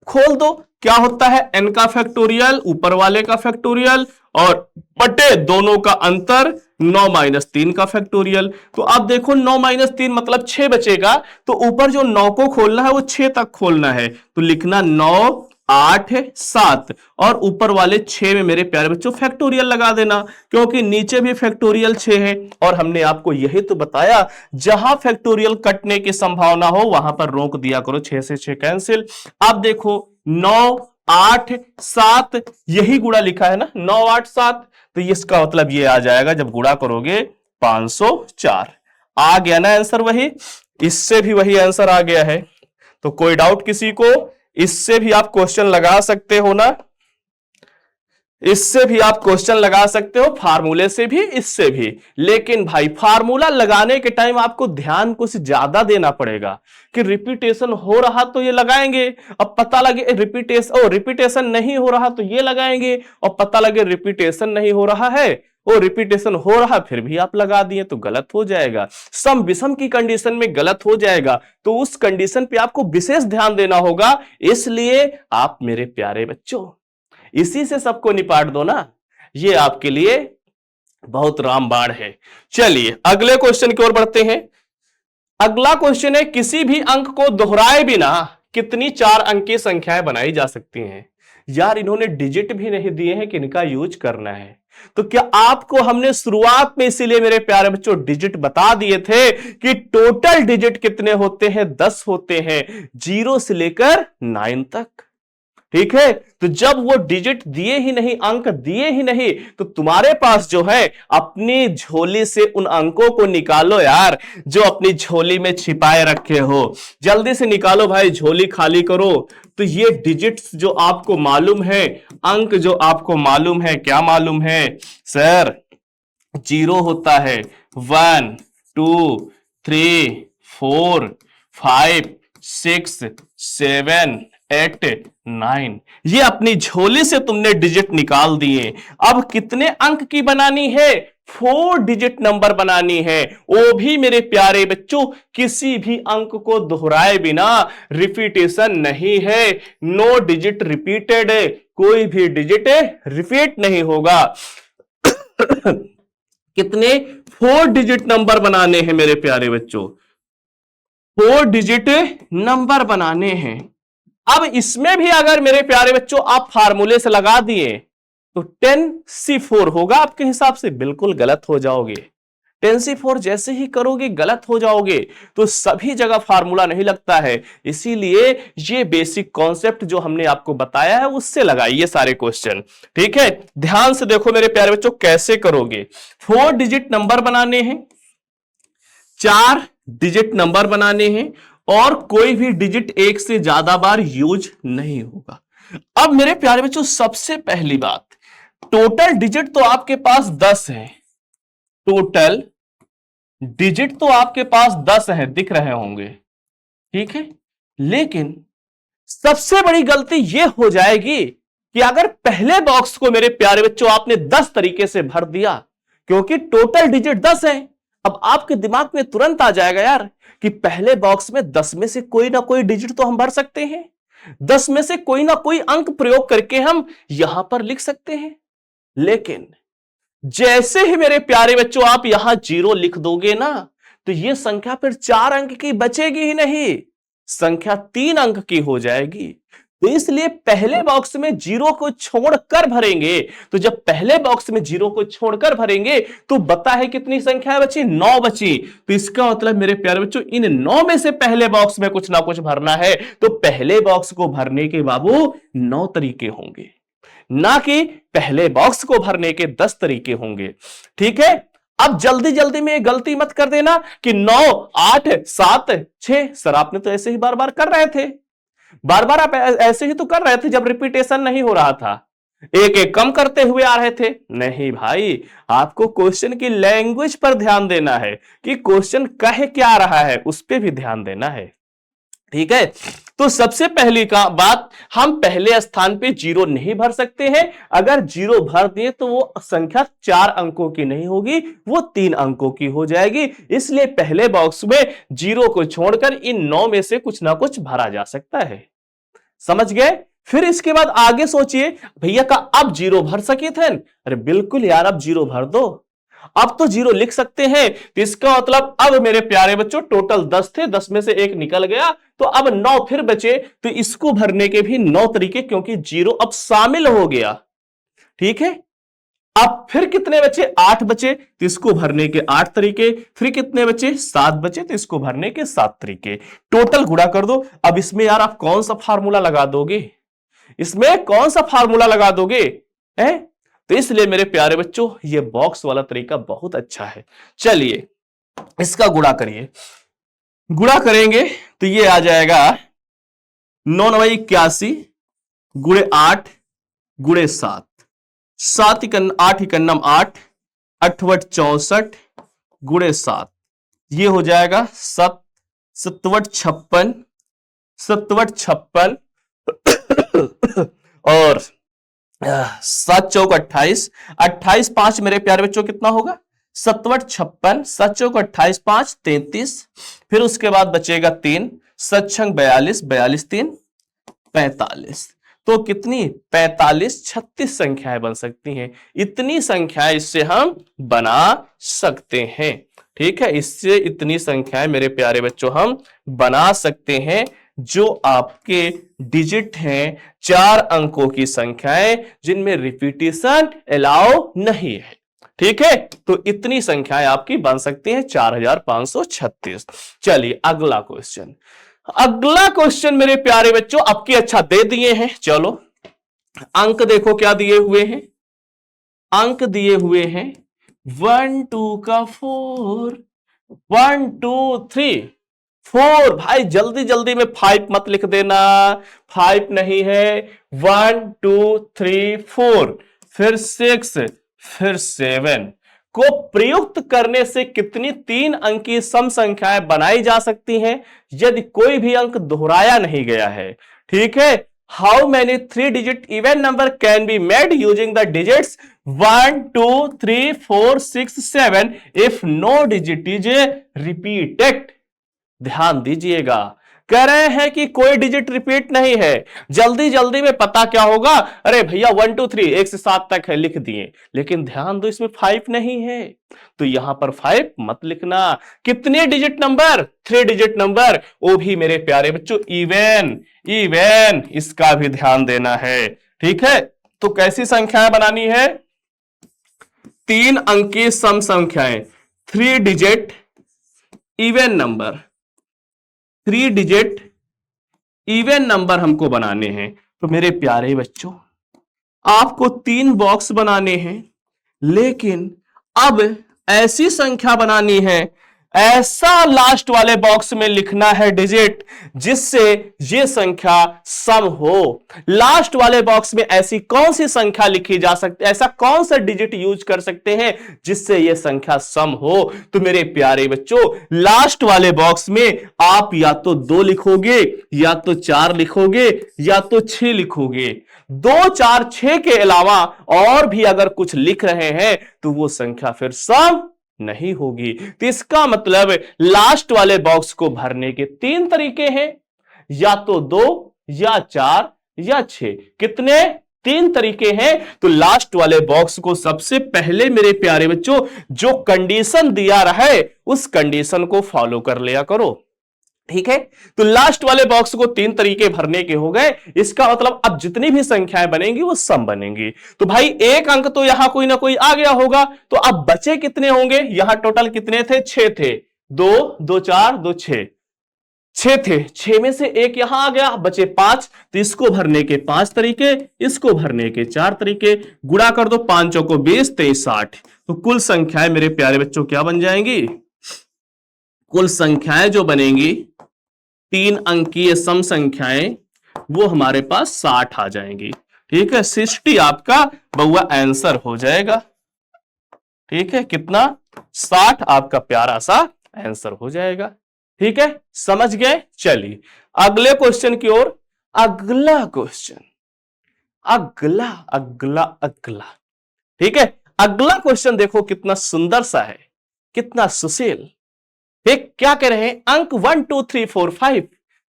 खोल दो। क्या होता है? n का फैक्टोरियल, ऊपर वाले का फैक्टोरियल, और बटे दोनों का अंतर 9 - 3 का फैक्टोरियल। तो अब देखो 9 - 3 मतलब 6 बचेगा, तो ऊपर जो 9 को खोलना है वो 6 तक खोलना है, तो लिखना 9, 8, 7, और ऊपर वाले 6 में मेरे प्यारे बच्चों फैक्टोरियल लगा देना, क्योंकि नीचे भी फैक्टोरियल 6 है। और हमने आपको यही तो बताया, जहां फैक्टोरियल कटने की संभावना हो वहां पर रोक दिया करो, 6 से 6 कैंसिल। अब देखो 9, 8, 7, यही गुणा लिखा है ना, 9, 8, 7, तो इसका मतलब ये आ जाएगा, जब गुणा करोगे 504। आ गया ना आंसर वही? इससे भी वही आंसर आ गया है। तो कोई डाउट किसी को? इससे भी आप क्वेश्चन लगा सकते हो ना, इससे भी आप क्वेश्चन लगा सकते हो, फार्मूले से भी, इससे भी। लेकिन भाई फार्मूला लगाने के टाइम आपको ध्यान कुछ ज्यादा देना पड़ेगा कि रिपीटेशन हो रहा तो ये लगाएंगे, अब पता लगे रिपीटेशन नहीं हो रहा तो ये लगाएंगे, और पता लगे रिपीटेशन नहीं हो रहा है, रिपीटेशन हो रहा फिर भी आप लगा दिए, तो गलत हो जाएगा। सम विषम की कंडीशन में गलत हो जाएगा, तो उस कंडीशन पे आपको विशेष ध्यान देना होगा। इसलिए आप मेरे प्यारे बच्चों इसी से सबको निपाट दो ना, ये आपके लिए बहुत रामबाण है। चलिए अगले क्वेश्चन की ओर बढ़ते हैं। अगला क्वेश्चन है, किसी भी अंक को दोहराए बिना कितनी 4 अंक की संख्याएं बनाई जा सकती हैं? यार इन्होंने डिजिट भी नहीं दिए हैं कि इनका यूज करना है, तो क्या आपको हमने शुरुआत में इसीलिए मेरे प्यारे बच्चों डिजिट बता दिए थे कि टोटल डिजिट कितने होते हैं? 10 होते हैं, 0 से लेकर 9 तक। ठीक है, तो जब वो डिजिट दिए ही नहीं, अंक दिए ही नहीं, तो तुम्हारे पास जो है अपनी झोली से उन अंकों को निकालो यार, जो अपनी झोली में छिपाए रखे हो। जल्दी से निकालो भाई, झोली खाली करो। तो ये डिजिट्स जो आपको मालूम है, अंक जो आपको मालूम है, क्या मालूम है सर? 0 होता है, 1, 2, 3, 4, 5, 6, 7, 8, 9। ये अपनी झोली से तुमने डिजिट निकाल दिए। अब कितने अंक की बनानी है? 4 डिजिट नंबर बनानी है, वो भी मेरे प्यारे बच्चों किसी भी अंक को दोहराए बिना। रिपीटेशन नहीं है, नो डिजिट रिपीटेड है, कोई भी डिजिट रिपीट नहीं होगा। कितने? 4 डिजिट नंबर बनाने हैं मेरे प्यारे बच्चों, 4 डिजिट नंबर बनाने हैं। अब इसमें भी अगर मेरे प्यारे बच्चों आप फार्मूले से लगा दिए तो 10C4 होगा आपके हिसाब से? बिल्कुल गलत हो जाओगे। 10C4 जैसे ही करोगे गलत हो जाओगे। तो सभी जगह फार्मूला नहीं लगता है, इसीलिए ये बेसिक कॉन्सेप्ट जो हमने आपको बताया है उससे लगाइए सारे क्वेश्चन। ठीक है, ध्यान से देखो मेरे प्यारे बच्चों कैसे करोगे। 4 डिजिट नंबर बनाने हैं, 4 डिजिट नंबर बनाने हैं, और कोई भी डिजिट एक से ज्यादा बार यूज नहीं होगा। अब मेरे प्यारे बच्चों सबसे पहली बात, टोटल डिजिट तो आपके पास 10 है, टोटल डिजिट तो आपके पास 10 है, दिख रहे होंगे। ठीक है, लेकिन सबसे बड़ी गलती यह हो जाएगी कि अगर पहले बॉक्स को मेरे प्यारे बच्चों आपने 10 तरीके से भर दिया, क्योंकि टोटल डिजिट 10 है। अब आपके दिमाग में तुरंत आ जाएगा यार कि पहले बॉक्स में 10 में से कोई ना कोई डिजिट तो हम भर सकते हैं, 10 में से कोई ना कोई अंक प्रयोग करके हम यहां पर लिख सकते हैं। लेकिन जैसे ही मेरे प्यारे बच्चों आप यहां 0 लिख दोगे ना, तो यह संख्या फिर 4 अंक की बचेगी ही नहीं, संख्या 3 अंक की हो जाएगी। तो इसलिए पहले बॉक्स में 0 को छोड़कर भरेंगे। तो जब पहले बॉक्स में 0 को छोड़कर भरेंगे तो बता है कितनी संख्या बची? 9 बची। तो इसका मतलब मेरे प्यारे बच्चों इन 9 में से पहले बॉक्स में कुछ ना कुछ भरना है। तो पहले बॉक्स को भरने के बाबू 9 तरीके होंगे, ना कि पहले बॉक्स को भरने के 10 तरीके होंगे। ठीक है, अब जल्दी जल्दी में गलती मत कर देना कि 9, 8, 7, 6। सर आपने तो ऐसे ही बार बार कर रहे थे। बार बार आप ऐसे ही तो कर रहे थे जब रिपीटेशन नहीं हो रहा था, एक एक कम करते हुए आ रहे थे। नहीं भाई, आपको क्वेश्चन की लैंग्वेज पर ध्यान देना है कि क्वेश्चन कह क्या रहा है, उस पर भी ध्यान देना है। ठीक है, तो सबसे पहली का बात, हम पहले स्थान पे जीरो नहीं भर सकते हैं। अगर जीरो भर दिए तो वो संख्या 4 अंकों की नहीं होगी, वो 3 अंकों की हो जाएगी। इसलिए पहले बॉक्स में जीरो को छोड़कर इन 9 में से कुछ ना कुछ भरा जा सकता है। समझ गए? फिर इसके बाद आगे सोचिए, भैया का अब जीरो भर सके थे? अरे बिल्कुल यार, अब जीरो भर दो, अब तो जीरो लिख सकते हैं। तो इसका मतलब अब मेरे प्यारे बच्चों टोटल 10 थे, 10 में से एक निकल गया, तो अब 9 फिर बचे। तो इसको भरने के भी 9 तरीके, क्योंकि जीरो अब शामिल हो गया। ठीक है, अब फिर कितने बचे? 8 बचे, तो इसको भरने के 8 तरीके। फिर कितने बचे? 7 बचे, तो इसको भरने के 7 तरीके। टोटल गुणा कर दो। अब इसमें यार आप कौन सा फार्मूला लगा दोगे? इसमें कौन सा फार्मूला लगा दोगे? है? तो इसलिए मेरे प्यारे बच्चों ये बॉक्स वाला तरीका बहुत अच्छा है। चलिए इसका गुणा करिए। गुणा करेंगे तो ये आ जाएगा 9 9 81 गुणे 8 गुणे 7, 8 इकन्नम 8, 8 64 गुणे 7, ये हो जाएगा 7 7 56 7 56 और 7 चौक 28, 28 5 मेरे प्यारे बच्चों कितना होगा? 7 56, 7 चौक 28 5 33, फिर उसके बाद बचेगा 3, 7 42, 42 3 45। तो कितनी? 45 36 संख्याएं बन सकती हैं। इतनी संख्याएं इससे हम बना सकते हैं। ठीक है, इससे इतनी संख्याएं मेरे प्यारे बच्चों हम बना सकते हैं, जो आपके डिजिट हैं 4 अंकों की संख्याएं जिनमें रिपीटेशन अलाउ नहीं है। ठीक है, तो इतनी संख्याएं आपकी बन सकती हैं 4536। चलिए अगला क्वेश्चन। अगला क्वेश्चन मेरे प्यारे बच्चों आपके अच्छा दे दिए हैं। चलो अंक देखो क्या दिए हुए हैं। अंक दिए हुए हैं 1 2 का 4, 1 2 3 4। भाई जल्दी जल्दी में 5 मत लिख देना, 5 नहीं है। 1 2 3 4, फिर 6, फिर 7 को प्रयुक्त करने से कितनी 3 अंकीय सम संख्याएं बनाई जा सकती हैं यदि कोई भी अंक दोहराया नहीं गया है। ठीक है, how many 3 digit even number can be made using the digits 1 2 3 4 6 7 if no digit is repeated. ध्यान दीजिएगा, कह रहे हैं कि कोई डिजिट रिपीट नहीं है। जल्दी जल्दी में पता क्या होगा? अरे भैया 1 2 3 1 से 7 तक है, लिख दिए, लेकिन ध्यान दो इसमें 5 नहीं है, तो यहां पर 5 मत लिखना। कितने डिजिट नंबर? 3 डिजिट नंबर, वो भी मेरे प्यारे बच्चों इवन। इवन, इसका भी ध्यान देना है। ठीक है, तो कैसी संख्याएं बनानी है? 3 अंकीय सम संख्याएं, 3 digit even number, 3 digit even number हमको बनाने हैं। तो मेरे प्यारे बच्चों आपको 3 बॉक्स बनाने हैं, लेकिन अब ऐसी संख्या बनानी है, ऐसा लास्ट वाले बॉक्स में लिखना है डिजिट जिससे ये संख्या सम हो। लास्ट वाले बॉक्स में ऐसी कौन सी संख्या लिखी जा सकती है, ऐसा कौन सा डिजिट यूज कर सकते हैं जिससे ये संख्या सम हो? तो मेरे प्यारे बच्चों लास्ट वाले बॉक्स में आप या तो 2 लिखोगे, या तो 4 लिखोगे, या तो 6 लिखोगे। 2 4 6 के अलावा और भी अगर कुछ लिख रहे हैं तो वो संख्या फिर सम नहीं होगी। तो इसका मतलब लास्ट वाले बॉक्स को भरने के 3 तरीके हैं, या तो 2 या 4 या 6। कितने? 3 तरीके हैं। तो लास्ट वाले बॉक्स को सबसे पहले मेरे प्यारे बच्चों जो कंडीशन दिया रहे उस कंडीशन को फॉलो कर लिया करो। ठीक है, तो लास्ट वाले बॉक्स को 3 तरीके भरने के हो गए। इसका मतलब अब जितनी भी संख्याएं बनेंगी वो सम बनेंगी। तो भाई एक अंक तो यहां कोई ना कोई आ गया होगा, तो अब बचे कितने होंगे? यहां टोटल कितने थे? 6 थे। 2 2 4 2 6, 6 थे। 6 में से एक यहां आ गया, बचे 5। तो इसको भरने के 5 तरीके, इसको भरने के 4 तरीके। गुणा कर दो, 5 चौको 20 23 60। तो कुल संख्याएं मेरे प्यारे बच्चों क्या बन जाएंगी? कुल संख्याएं जो बनेंगी 3 अंकीय सम संख्याएं वो हमारे पास 60 आ जाएंगी। ठीक है, 60 आपका बउआ आंसर हो जाएगा। ठीक है, कितना? 60 आपका प्यारा सा आंसर हो जाएगा। ठीक है, समझ गए? चलिए अगले क्वेश्चन की ओर। अगला क्वेश्चन, अगला अगला अगला। ठीक है, अगला क्वेश्चन देखो कितना सुंदर सा है, कितना सुशील। ठीक, क्या कह रहे हैं? अंक 1 2 3 4 5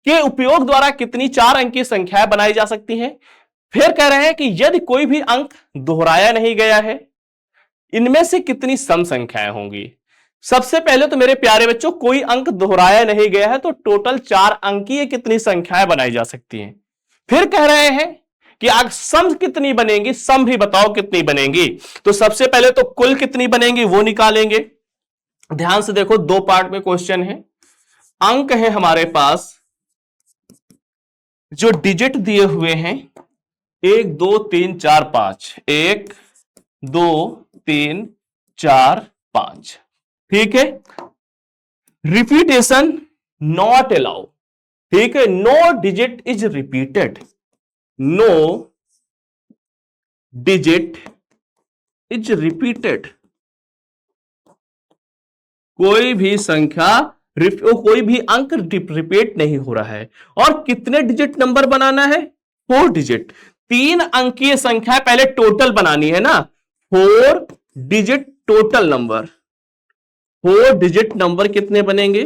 के उपयोग द्वारा कितनी 4 अंक की संख्याएं बनाई जा सकती हैं? फिर कह रहे हैं कि यदि कोई भी अंक दोहराया नहीं गया है, इनमें से कितनी सम संख्याएं होंगी? सबसे पहले तो मेरे प्यारे बच्चों, कोई अंक दोहराया नहीं गया है तो टोटल 4 अंकीय कितनी संख्याएं बनाई जा सकती हैं। फिर कह रहे हैं कि आग सम कितनी बनेंगी, सम भी बताओ कितनी बनेंगी। तो सबसे पहले तो कुल कितनी बनेंगी वो निकालेंगे। ध्यान से देखो, 2 पार्ट में क्वेश्चन है। अंक है हमारे पास जो डिजिट दिए हुए हैं 1 2 3 4 5, 1 2 3 4 5। ठीक है, रिपीटेशन नॉट अलाउ। ठीक है, no digit is repeated, no digit is repeated. कोई भी संख्या, कोई भी अंक रिपीट नहीं हो रहा है। और कितने डिजिट नंबर बनाना है? 4 डिजिट। 3 अंकीय संख्या पहले टोटल बनानी है ना, 4 digit total number. 4 digit number कितने बनेंगे?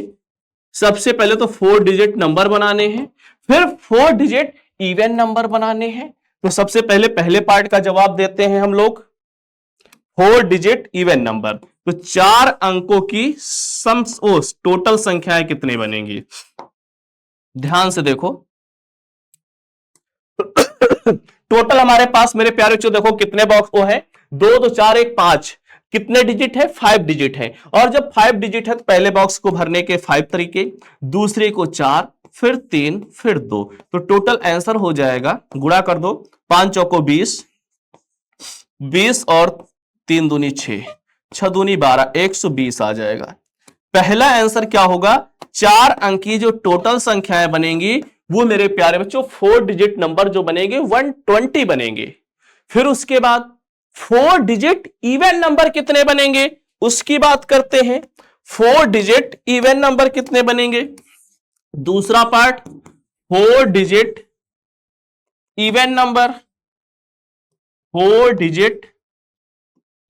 सबसे पहले तो 4 डिजिट नंबर बनाने हैं, फिर 4 डिजिट इवन नंबर बनाने हैं। तो सबसे पहले पहले पार्ट का जवाब देते हैं हम लोग, 4 डिजिट इवन नंबर। तो 4 अंकों की सम टोटल संख्याएं कितनी बनेंगी? ध्यान से देखो टोटल हमारे पास मेरे प्यारे बच्चों देखो कितने बॉक्स वो है, 2 2 4 1 5। कितने डिजिट है? 5 डिजिट है। और जब 5 डिजिट है तो पहले बॉक्स को भरने के 5 तरीके, दूसरे को 4, फिर 3, फिर 2। तो टोटल आंसर हो जाएगा, गुणा कर दो, 5 चौको 20, 20 और 3 दूनी 6, 6 दूनी 12, 120 आ जाएगा। पहला आंसर क्या होगा? 4 अंकी जो टोटल संख्याएं बनेंगी वो मेरे प्यारे बच्चों 4 डिजिट नंबर जो बनेंगे 120 बनेंगे। फिर उसके बाद 4 डिजिट इवन नंबर कितने बनेंगे उसकी बात करते हैं। 4 डिजिट इवन नंबर कितने बनेंगे? दूसरा part, 4 digit even number, 4 digit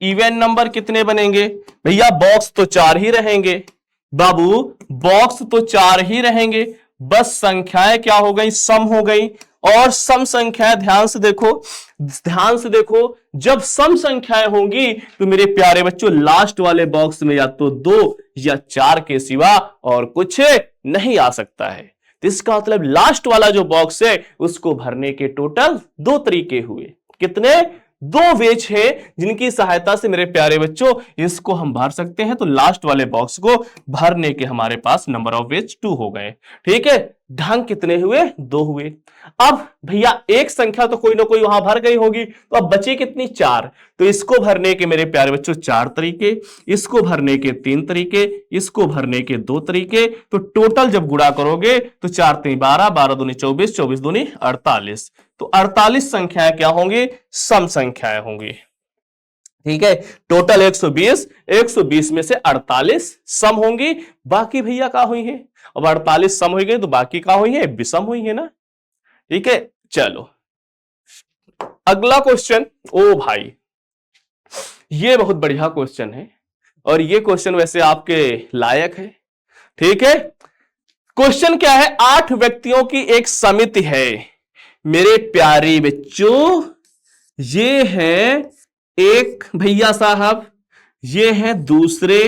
even number कितने बनेंगे? भैया बॉक्स तो 4 ही रहेंगे बाबू, बॉक्स तो 4 ही रहेंगे, बस संख्याएं क्या हो गई? सम हो गई। और सम संख्याएं ध्यान से देखो, ध्यान से देखो, जब सम संख्याएं होंगी तो मेरे प्यारे बच्चों लास्ट वाले बॉक्स में या तो 2 या 4 के सिवा और कुछ नहीं आ सकता है। तो इसका मतलब लास्ट वाला जो बॉक्स है उसको भरने के टोटल 2 तरीके हुए। कितने? 2 वेज है जिनकी सहायता से मेरे प्यारे बच्चों इसको हम भर सकते हैं। तो लास्ट वाले बॉक्स को भरने के हमारे पास नंबर ऑफ वेज 2 हो गए। ठीक है, ढंग कितने हुए? 2 हुए। अब भैया एक संख्या तो कोई ना कोई वहां भर गई होगी, तो अब बची कितनी? 4। तो इसको भरने के मेरे प्यारे बच्चों 4 तरीके, इसको भरने के 3 तरीके, इसको भरने के 2 तरीके। तो टोटल जब गुणा करोगे तो 4 3 12, 12 दूनी 24, 24 दूनी 48। तो 48 संख्याएं क्या होंगी? सम संख्याएं होंगी। ठीक है, टोटल 120, 120 में से 48 सम होंगी, बाकी भैया क्या हुई है? अब 48 सम हुई गई तो बाकी क्या हुई है? विषम हुई है ना। ठीक है, चलो अगला क्वेश्चन। ओ भाई, ये बहुत बढ़िया क्वेश्चन है और ये क्वेश्चन वैसे आपके लायक है। ठीक है, क्वेश्चन क्या है? 8 व्यक्तियों की एक समिति है मेरे प्यारे बच्चों, ये है एक भैया साहब, ये है दूसरे।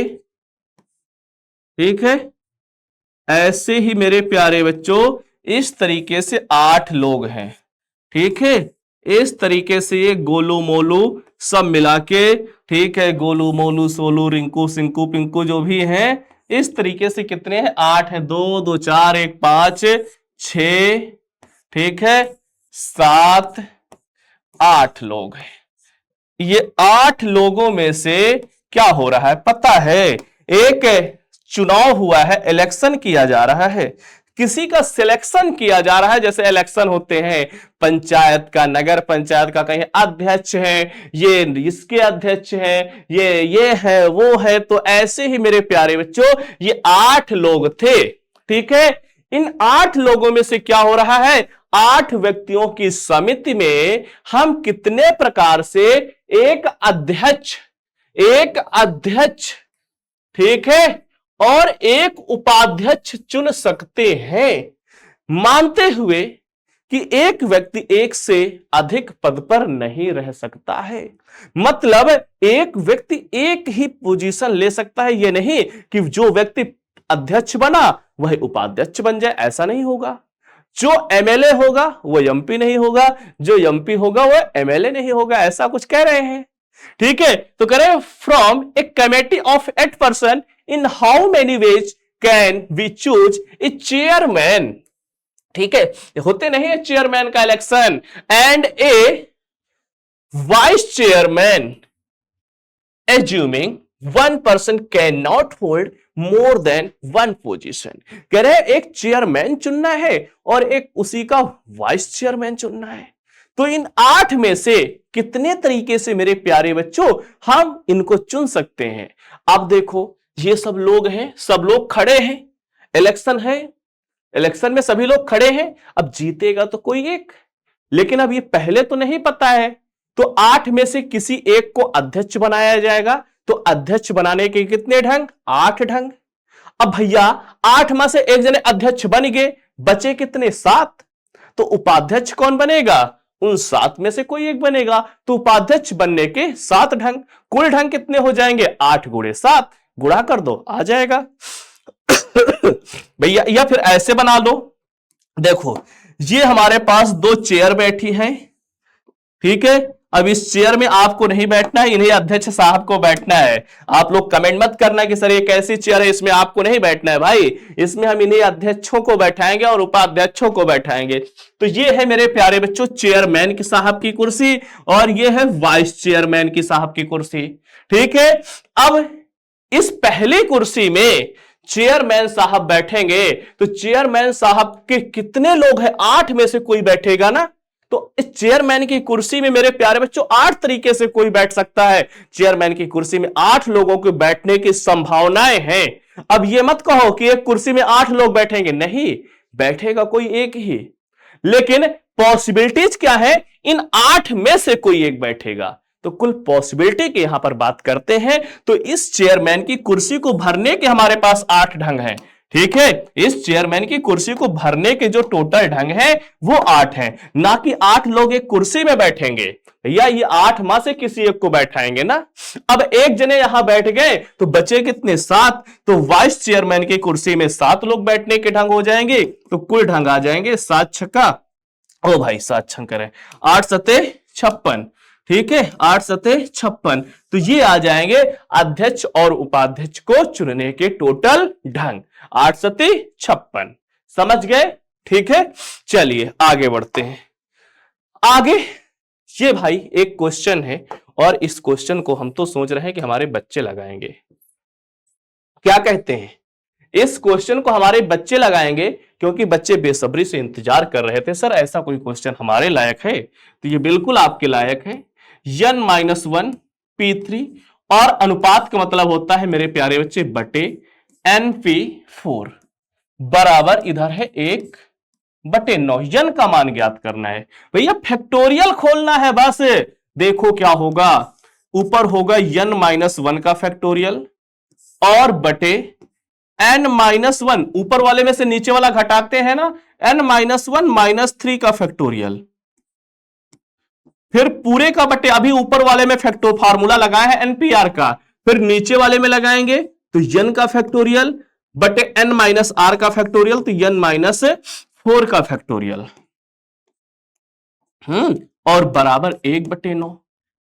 ठीक है, ऐसे ही मेरे प्यारे बच्चों इस तरीके से 8 लोग हैं। ठीक है, इस तरीके से ये गोलू मोलू सब मिला के, ठीक है, गोलू मोलू सोलू रिंकू सिंकू पिंकू जो भी हैं, इस तरीके से कितने हैं? 8 है। 2 2 4 1 5 6, ठीक है, 7 8 लोग हैं। ये 8 लोगों में से क्या हो रहा है पता है? एक चुनाव हुआ है, इलेक्शन किया जा रहा है। किसी का सिलेक्शन किया जा रहा है, जैसे इलेक्शन होते हैं पंचायत का, नगर पंचायत का, कहीं अध्यक्ष है, ये इसके अध्यक्ष है, ये है, वो है। तो ऐसे ही मेरे प्यारे बच्चों ये 8 लोग थे, ठीक है। इन 8 लोगों में से क्या हो रहा है, 8 व्यक्तियों की समिति में हम कितने प्रकार से एक अध्यक्ष, ठीक है, और एक उपाध्यक्ष चुन सकते हैं, मानते हुए कि एक व्यक्ति एक से अधिक पद पर नहीं रह सकता है। मतलब एक व्यक्ति एक ही पोजीशन ले सकता है, यह नहीं कि जो व्यक्ति अध्यक्ष बना वह उपाध्यक्ष बन जाए, ऐसा नहीं होगा। जो एमएलए होगा वो एमपी नहीं होगा, जो एमपी होगा वो एमएलए नहीं होगा, ऐसा कुछ कह रहे हैं, ठीक है। तो कह रहे हैं from a committee of 8 person in how many ways can we choose a chairman, ठीक है। होते नहीं है चेयरमैन का election, and a vice chairman, assuming 1 person can not hold more than 1 position. कह रहे एक चेयरमैन चुनना है और एक उसी का वाइस चेयरमैन चुनना है। तो इन 8 में से कितने तरीके से मेरे प्यारे बच्चों हम इनको चुन सकते हैं। अब देखो ये सब लोग हैं, सब लोग खड़े हैं, इलेक्शन है, इलेक्शन में सभी लोग खड़े हैं, अब जीतेगा तो कोई एक, लेकिन अब ये पहले तो नहीं पता है। तो 8 में से किसी एक को अध्यक्ष बनाया जाएगा। तो अध्यक्ष बनाने के कितने ढंग, 8 ढंग। अब भैया 8 में से एक जने अध्यक्ष बन गए, बचे कितने, 7। तो उपाध्यक्ष कौन बनेगा, उन 7 में से कोई एक बनेगा। तो उपाध्यक्ष बनने के 7 ढंग, कुल ढंग कितने हो जाएंगे, 8 गुणे 7, गुणा कर दो आ जाएगा भैया। या फिर ऐसे बना लो, देखो ये हमारे पास 2 चेयर बैठी हैं, ठीक है। अब इस चेयर में आपको नहीं बैठना है, इन्हें अध्यक्ष साहब को बैठना है। आप लोग कमेंट मत करना कि सर ये कैसी चेयर है, इसमें आपको नहीं बैठना है। भाई इसमें हम इन्हें अध्यक्षों को बैठाएंगे और उपाध्यक्षों को बैठाएंगे। तो ये है मेरे प्यारे बच्चों चेयरमैन की साहब की कुर्सी, और ये है वाइस चेयरमैन की साहब की कुर्सी, ठीक है। अब इस पहली कुर्सी में चेयरमैन साहब बैठेंगे, तो चेयरमैन साहब के कितने लोग हैं, 8 में से कोई बैठेगा ना। तो इस चेयरमैन की कुर्सी में मेरे प्यारे बच्चों 8 तरीके से कोई बैठ सकता है। चेयरमैन की कुर्सी में 8 लोगों के बैठने की संभावनाएं हैं। अब ये मत कहो कि एक कुर्सी में 8 लोग बैठेंगे, नहीं, बैठेगा कोई एक ही, लेकिन पॉसिबिलिटीज क्या है, इन 8 में से कोई एक बैठेगा। तो कुल पॉसिबिलिटी की यहां पर बात करते हैं, तो इस चेयरमैन की कुर्सी को भरने के हमारे पास 8 ढंग हैं, ठीक है। इस चेयरमैन की कुर्सी को भरने के जो टोटल ढंग है वो 8 हैं, ना कि 8 लोग एक कुर्सी में बैठेंगे। भैया ये 8 में से किसी एक को बैठाएंगे ना। अब एक जने यहां बैठ गए तो बचे कितने, 7। तो वाइस चेयरमैन की कुर्सी में 7 लोग बैठने के ढंग हो जाएंगे, तो कुल ढंग आ जाएंगे 7 छक्का, ओ भाई 7 छक्का करें, 8 सते 56, ठीक है, 8 सते 56। तो ये आ जाएंगे अध्यक्ष और उपाध्यक्ष को चुनने के टोटल ढंग, 8 सते 56। समझ गए, ठीक है। चलिए आगे बढ़ते हैं। आगे ये भाई एक क्वेश्चन है, और इस क्वेश्चन को हम तो सोच रहे हैं कि हमारे बच्चे लगाएंगे। क्या कहते हैं, इस क्वेश्चन को हमारे बच्चे लगाएंगे, क्योंकि बच्चे बेसब्री से इंतजार कर रहे थे, सर ऐसा कोई क्वेश्चन हमारे लायक है। तो ये बिल्कुल आपके लायक है। n-1 P3, और अनुपात का मतलब होता है मेरे प्यारे बच्चे बटे NP4 बराबर इधर है 1/9। n का मान ज्ञात करना है भैया, फैक्टोरियल खोलना है बस। देखो क्या होगा, ऊपर होगा n-1 का फैक्टोरियल, और बटे n-1, ऊपर वाले में से नीचे वाला घटाते हैं ना, n-1 -3 का फैक्टोरियल, फिर पूरे का बटे, अभी ऊपर वाले में फैक्टर फार्मूला लगाया है एनपीआर का, फिर नीचे वाले में लगाएंगे तो n का फैक्टोरियल बटे n-r का फैक्टोरियल, तो n-4 का फैक्टोरियल, और बराबर 1/9।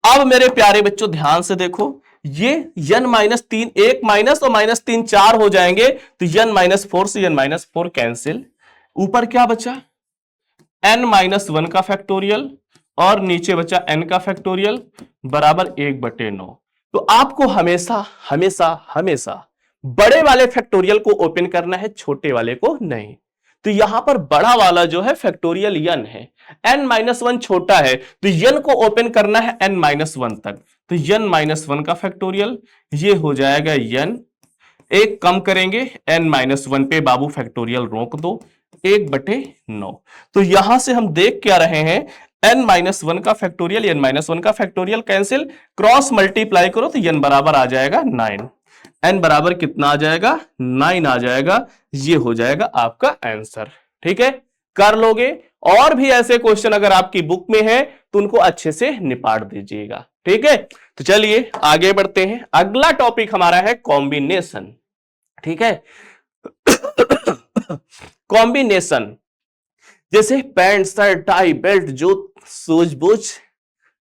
अब मेरे प्यारे बच्चों ध्यान से देखो, ये n-3 1 माइनस और -3 4 हो जाएंगे, तो n-4 से n-4 कैंसिल, ऊपर क्या बचा, n-1 का फैक्टोरियल, और नीचे बचा n का फैक्टोरियल बराबर 1/9। तो आपको हमेशा हमेशा हमेशा बड़े वाले फैक्टोरियल को ओपन करना है, छोटे वाले को नहीं। तो तो यहां पर बड़ा वाला जो है फैक्टोरियल n है, n-1 छोटा है, तो n को ओपन करना है n-1 तक, तो n-1 का फैक्टोरियल ये हो जाएगा n, एक कम करेंगे n-1 पे बाबू फैक्टोरियल रोक दो, 1/9। तो यहां से हम देख क्या रहे हैं, n-1 का फैक्टोरियल n-1 का फैक्टोरियल कैंसिल, क्रॉस मल्टीप्लाई करो तो n बराबर आ जाएगा 9, n बराबर कितना आ जाएगा 9 आ जाएगा, ये हो जाएगा आपका आंसर। ठीक है, कर लोगे। और भी ऐसे क्वेश्चन अगर आपकी बुक में है तो उनको अच्छे से निपाट दीजिएगा। ठीक है, तो चलिए आगे बढ़ते हैं। अगला टॉपिक हमारा है कॉम्बिनेशन। ठीक है कॉम्बिनेशन जैसे पैंट, शर्ट, टाई, बेल्ट, जूत, सूझ बूझ।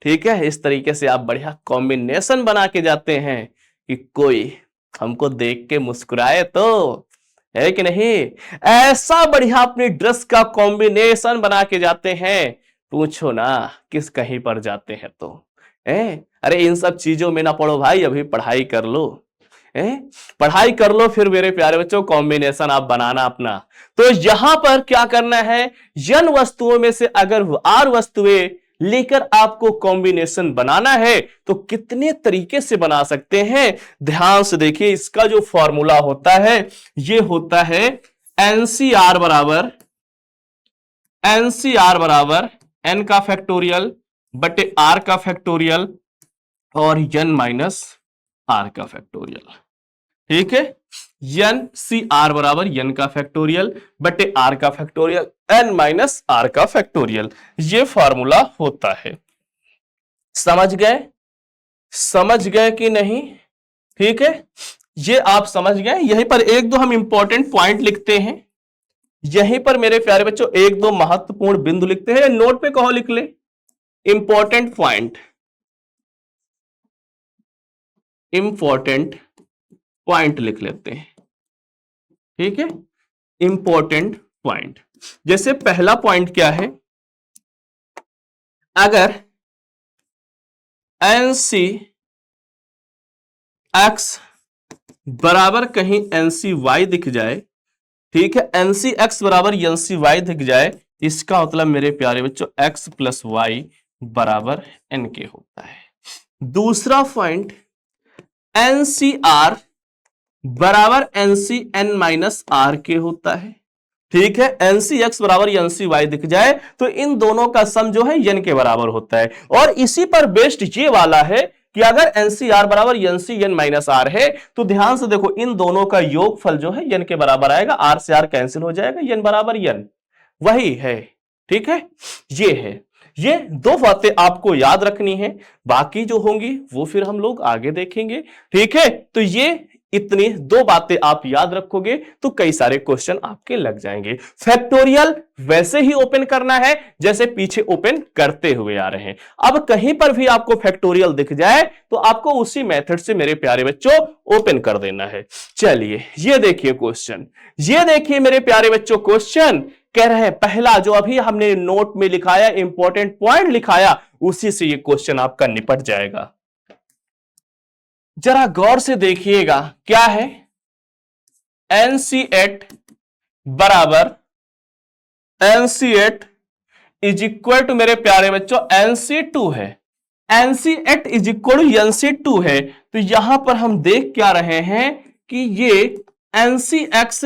ठीक है, इस तरीके से आप बढ़िया कॉम्बिनेशन बना के जाते हैं कि कोई हमको देख के मुस्कुराए, तो है कि नहीं, ऐसा बढ़िया अपनी ड्रेस का कॉम्बिनेशन बना के जाते हैं, पूछो ना किस कहीं पर जाते हैं तो। अरे इन सब चीजों में ना पढ़ो भाई, अभी पढ़ाई कर लो, पढ़ाई कर लो, फिर मेरे प्यारे बच्चों कॉम्बिनेशन आप बनाना अपना। तो यहां पर क्या करना है, n वस्तुओं में से अगर r वस्तुएं लेकर आपको कॉम्बिनेशन बनाना है तो कितने तरीके से बना सकते हैं, ध्यान से देखिए। इसका जो फॉर्मूला होता है ये होता है NCR बराबर n का फैक्टोरियल बटे r का फैक्टोरियल और n-r का फैक्टोरियल। ठीक है, NCR बराबर n का फैक्टोरियल बटे r का फैक्टोरियल n-r का फैक्टोरियल, ये फॉर्मूला होता है। समझ गए कि नहीं? ठीक है, ये आप समझ गए। यहीं पर एक दो हम इंपॉर्टेंट पॉइंट लिखते हैं, यहीं पर मेरे प्यारे बच्चों एक दो महत्वपूर्ण बिंदु लिखते हैं, नोट पे कहो लिख ले, इंपॉर्टेंट पॉइंट लिख लेते हैं। ठीक है, इंपॉर्टेंट पॉइंट, जैसे पहला पॉइंट क्या है, अगर NCX बराबर कहीं NCY दिख जाए, ठीक है, NCX बराबर NCY दिख जाए, इसका मतलब मेरे प्यारे बच्चों x प्लस वाई बराबर n के होता है। दूसरा पॉइंट, NCR बराबर NCN-R के होता है। ठीक है, NCX बराबर NCY दिख जाए तो इन दोनों का सम जो है n के बराबर होता है। और इसी पर बेस्ड ये वाला है कि अगर NCR बराबर NCN-R है तो ध्यान से देखो, इन दोनों का योगफल जो है n के बराबर आएगा, r से r कैंसिल हो जाएगा, n बराबर n वही है। ठीक है, ये है, ये दो बातें आपको याद रखनी है, बाकी जो होंगी वो फिर हम लोग आगे देखेंगे। ठीक है, तो ये इतनी दो बातें आप याद रखोगे तो कई सारे क्वेश्चन आपके लग जाएंगे। फैक्टोरियल वैसे ही ओपन करना है जैसे पीछे ओपन करते हुए आ रहे हैं। अब कहीं पर भी आपको फैक्टोरियल दिख जाए तो आपको उसी मेथड से मेरे प्यारे बच्चों ओपन कर देना है। चलिए ये देखिए क्वेश्चन, ये देखिए मेरे प्यारे बच्चों क्वेश्चन कह रहे हैं, पहला जो अभी हमने नोट में लिखाया इंपॉर्टेंट पॉइंट लिखाया, उसी से ये क्वेश्चन आपका निपट जाएगा। जरा गौर से देखिएगा, क्या है, NC8 बराबर NC8 इज इक्वल टू मेरे प्यारे बच्चों NC2 है, NC8 is equal to NC2 है। तो यहां पर हम देख क्या रहे हैं कि ये NCX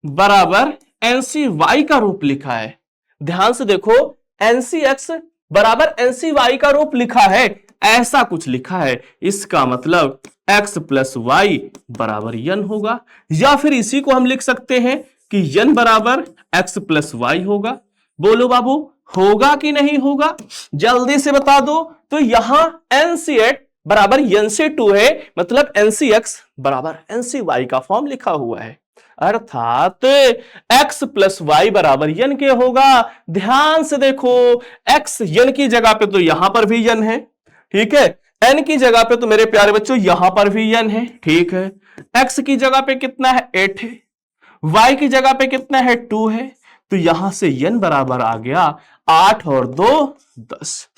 बराबर NCY का रूप लिखा है। ध्यान से देखो, NCX बराबर NCY का रूप लिखा है, ऐसा कुछ लिखा है, इसका मतलब x प्लस वाई बराबर n होगा। या फिर इसी को हम लिख सकते हैं कि n बराबर x प्लस वाई होगा। बोलो बाबू, होगा कि नहीं होगा, जल्दी से बता दो। तो यहां NC8 बराबर NC2 है, मतलब NCX बराबर NCY का फॉर्म लिखा हुआ है, अर्थात x प्लस वाई बराबर n के होगा। ध्यान से देखो, x n की जगह पे तो यहां पर भी n है, ठीक है, n की जगह पे तो मेरे प्यारे बच्चों यहां पर भी n है, ठीक है, x की जगह पे कितना है 8 है, y की जगह पे कितना है 2 है, तो यहां से n बराबर आ गया 8 और 2 10,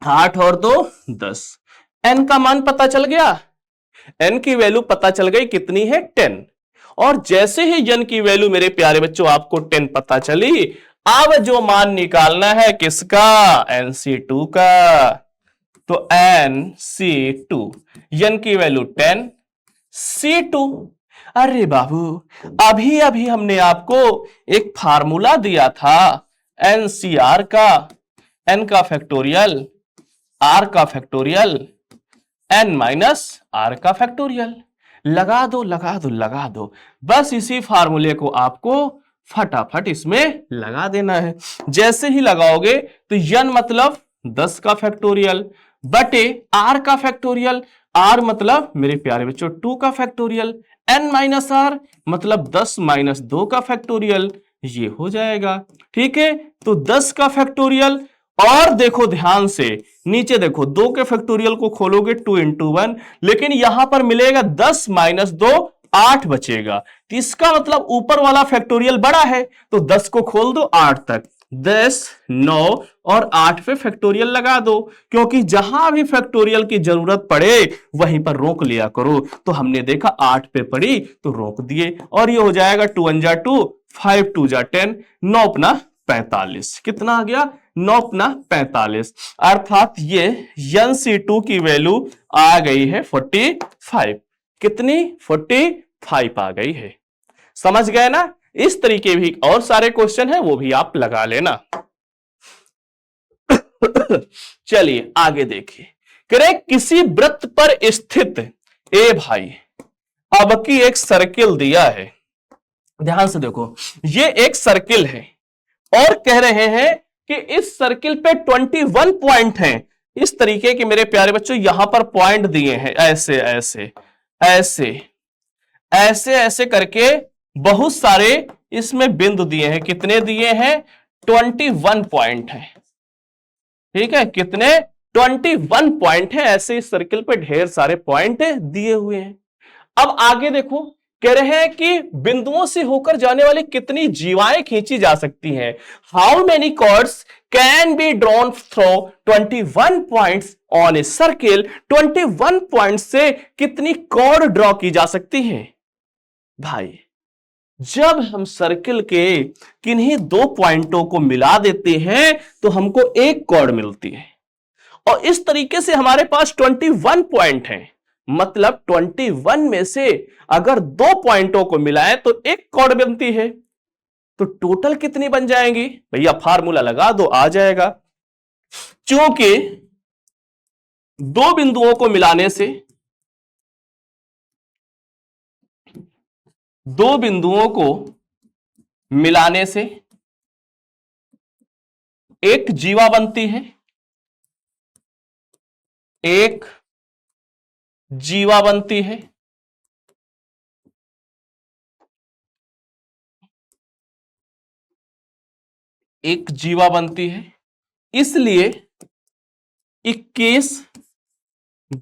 8 और 2 10। n का मान पता चल गया, n की वैल्यू पता चल गई कितनी है 10, और जैसे ही n की वैल्यू मेरे प्यारे बच्चों आपको 10 पता चली, अब जो मान निकालना है किसका, Nc2 का। तो Nc2, n की वैल्यू 10, C2। अरे बाबू, अभी अभी हमने आपको एक फार्मूला दिया था NCR का, n का फैक्टोरियल, r का फैक्टोरियल, n माइनस r का फैक्टोरियल। लगा दो लगा दो लगा दो, बस इसी फार्मूले को आपको फटाफट इसमें लगा देना है। जैसे ही लगाओगे तो n मतलब 10 का फैक्टोरियल बटे r का फैक्टोरियल, r मतलब मेरे प्यारे बच्चों 2 का फैक्टोरियल, n माइनस r मतलब 10 माइनस 2 का फैक्टोरियल, ये हो जाएगा। ठीक है, तो 10 का फैक्टोरियल, और देखो ध्यान से नीचे देखो, 2 के फैक्टोरियल को खोलोगे 2 इंटू 1, लेकिन यहां पर मिलेगा 10 माइनस 2, 8 बचेगा। तो इसका मतलब ऊपर वाला फैक्टोरियल बड़ा है, तो 10 को खोल दो 8 तक, 10, 9 और 8 पे फैक्टोरियल लगा दो, क्योंकि जहां भी फैक्टोरियल की जरूरत पड़े वहीं पर रोक लिया करो। तो हमने देखा 8 पे पड़ी तो रोक दिए, और ये हो जाएगा 2 1 जा 2, 5 2 जा 10, 9 अपना 45। कितना आ गया, 9 अपना 45। अर्थात ये Nc2 की वैल्यू आ गई है 45। कितनी, 45 आ गई है। समझ गए ना। इस तरीके भी और सारे क्वेश्चन है, वो भी आप लगा लेना। चलिए आगे देखिए, करे किसी वृत्त पर स्थित, ए भाई अब की एक सर्किल दिया है, ध्यान से देखो, ये एक सर्किल है और कह रहे हैं कि इस सर्किल पे 21 पॉइंट हैं। इस तरीके के मेरे प्यारे बच्चों यहां पर पॉइंट दिए हैं, ऐसे ऐसे ऐसे ऐसे ऐसे करके बहुत सारे इसमें बिंदु दिए हैं। कितने दिए हैं, 21 पॉइंट है। ठीक है, कितने, 21 पॉइंट है। ऐसे इस सर्किल पे ढेर सारे पॉइंट दिए हुए हैं। अब आगे देखो, कह रहे हैं कि बिंदुओं से होकर जाने वाली कितनी जीवाएं खींची जा सकती हैं। How many chords can be drawn through 21 points on a circle. 21 point से कितनी कॉर्ड ड्रॉ की जा सकती है। भाई जब हम सर्किल के किन्हीं 2 पॉइंटों को मिला देते हैं तो हमको एक कॉर्ड मिलती है, और इस तरीके से हमारे पास 21 पॉइंट हैं। मतलब 21 में से अगर 2 पॉइंटों को मिलाएं तो एक कॉर्ड बनती है। तो टोटल कितनी बन जाएंगी भैया, फार्मूला लगा दो, आ जाएगा। क्योंकि 2 बिंदुओं को मिलाने से, 2 बिंदुओं को मिलाने से एक जीवा बनती है, एक जीवा बनती है। एक जीवा बनती है, इसलिए 21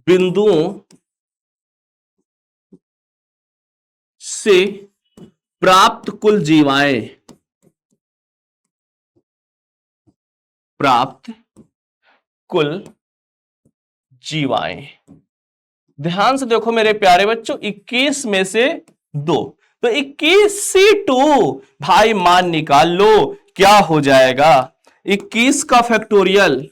बिंदुओं से प्राप्त कुल जीवाएं, प्राप्त कुल जीवाएं। ध्यान से देखो मेरे प्यारे बच्चों, 21 में से 2, तो 21 C2 भाई मान निकाल लो, क्या हो जाएगा, 21 का फैक्टोरियल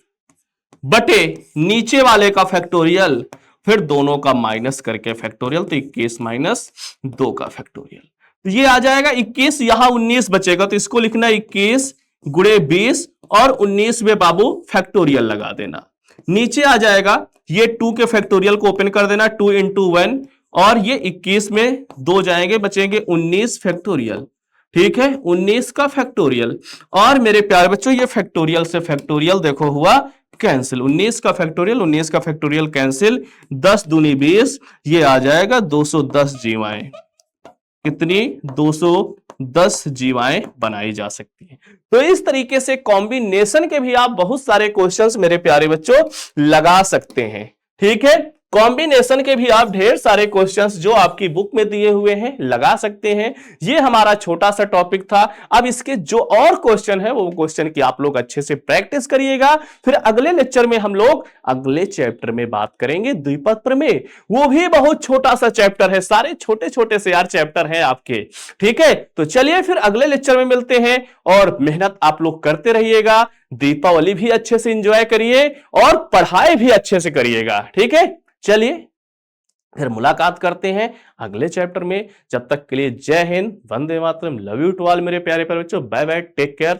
बटे नीचे वाले का फैक्टोरियल, फिर दोनों का माइनस करके फैक्टोरियल, तो 21 माइनस 2 का फैक्टोरियल, तो ये आ जाएगा 21। यहां 19 बचेगा, तो इसको लिखना 21 गुणे 20 और 19 में बाबू फैक्टोरियल लगा देना। नीचे आ जाएगा, ये 2 के फैक्टोरियल को ओपन कर देना, 2 इंटू 1, और ये 21 में 2 जाएंगे, बचेंगे 19 फैक्टोरियल। ठीक है, 19 का फैक्टोरियल, और मेरे प्यारे बच्चों ये फैक्टोरियल से फैक्टोरियल देखो हुआ कैंसिल, 19 का फैक्टोरियल 19 का फैक्टोरियल कैंसिल, 10 दूनी 20, ये आ जाएगा 210 जीवाएं। कितनी, 210 जीवाएं बनाई जा सकती हैं। तो इस तरीके से कॉम्बिनेशन के भी आप बहुत सारे क्वेश्चंस मेरे प्यारे बच्चों लगा सकते हैं। ठीक है, कॉम्बिनेशन के भी आप ढेर सारे क्वेश्चंस जो आपकी बुक में दिए हुए हैं लगा सकते हैं। ये हमारा छोटा सा टॉपिक था। अब इसके जो और क्वेश्चन है वो क्वेश्चन की आप लोग अच्छे से प्रैक्टिस करिएगा। फिर अगले लेक्चर में हम लोग अगले चैप्टर में बात करेंगे द्विपद प्रमेय। वो भी बहुत छोटा सा चैप्टर है, सारे छोटे छोटे से यार चैप्टर हैं आपके। ठीक है, तो चलिए फिर अगले लेक्चर में मिलते हैं और मेहनत आप लोग करते रहिएगा। दीपावली भी अच्छे से एंजॉय करिए और पढ़ाई भी अच्छे से करिएगा। ठीक है, चलिए फिर मुलाकात करते हैं अगले चैप्टर में। जब तक के लिए जय Hind, Vande Mataram, love you to all मेरे प्यारे प्यारे बच्चों, बाय बाय, टेक केयर।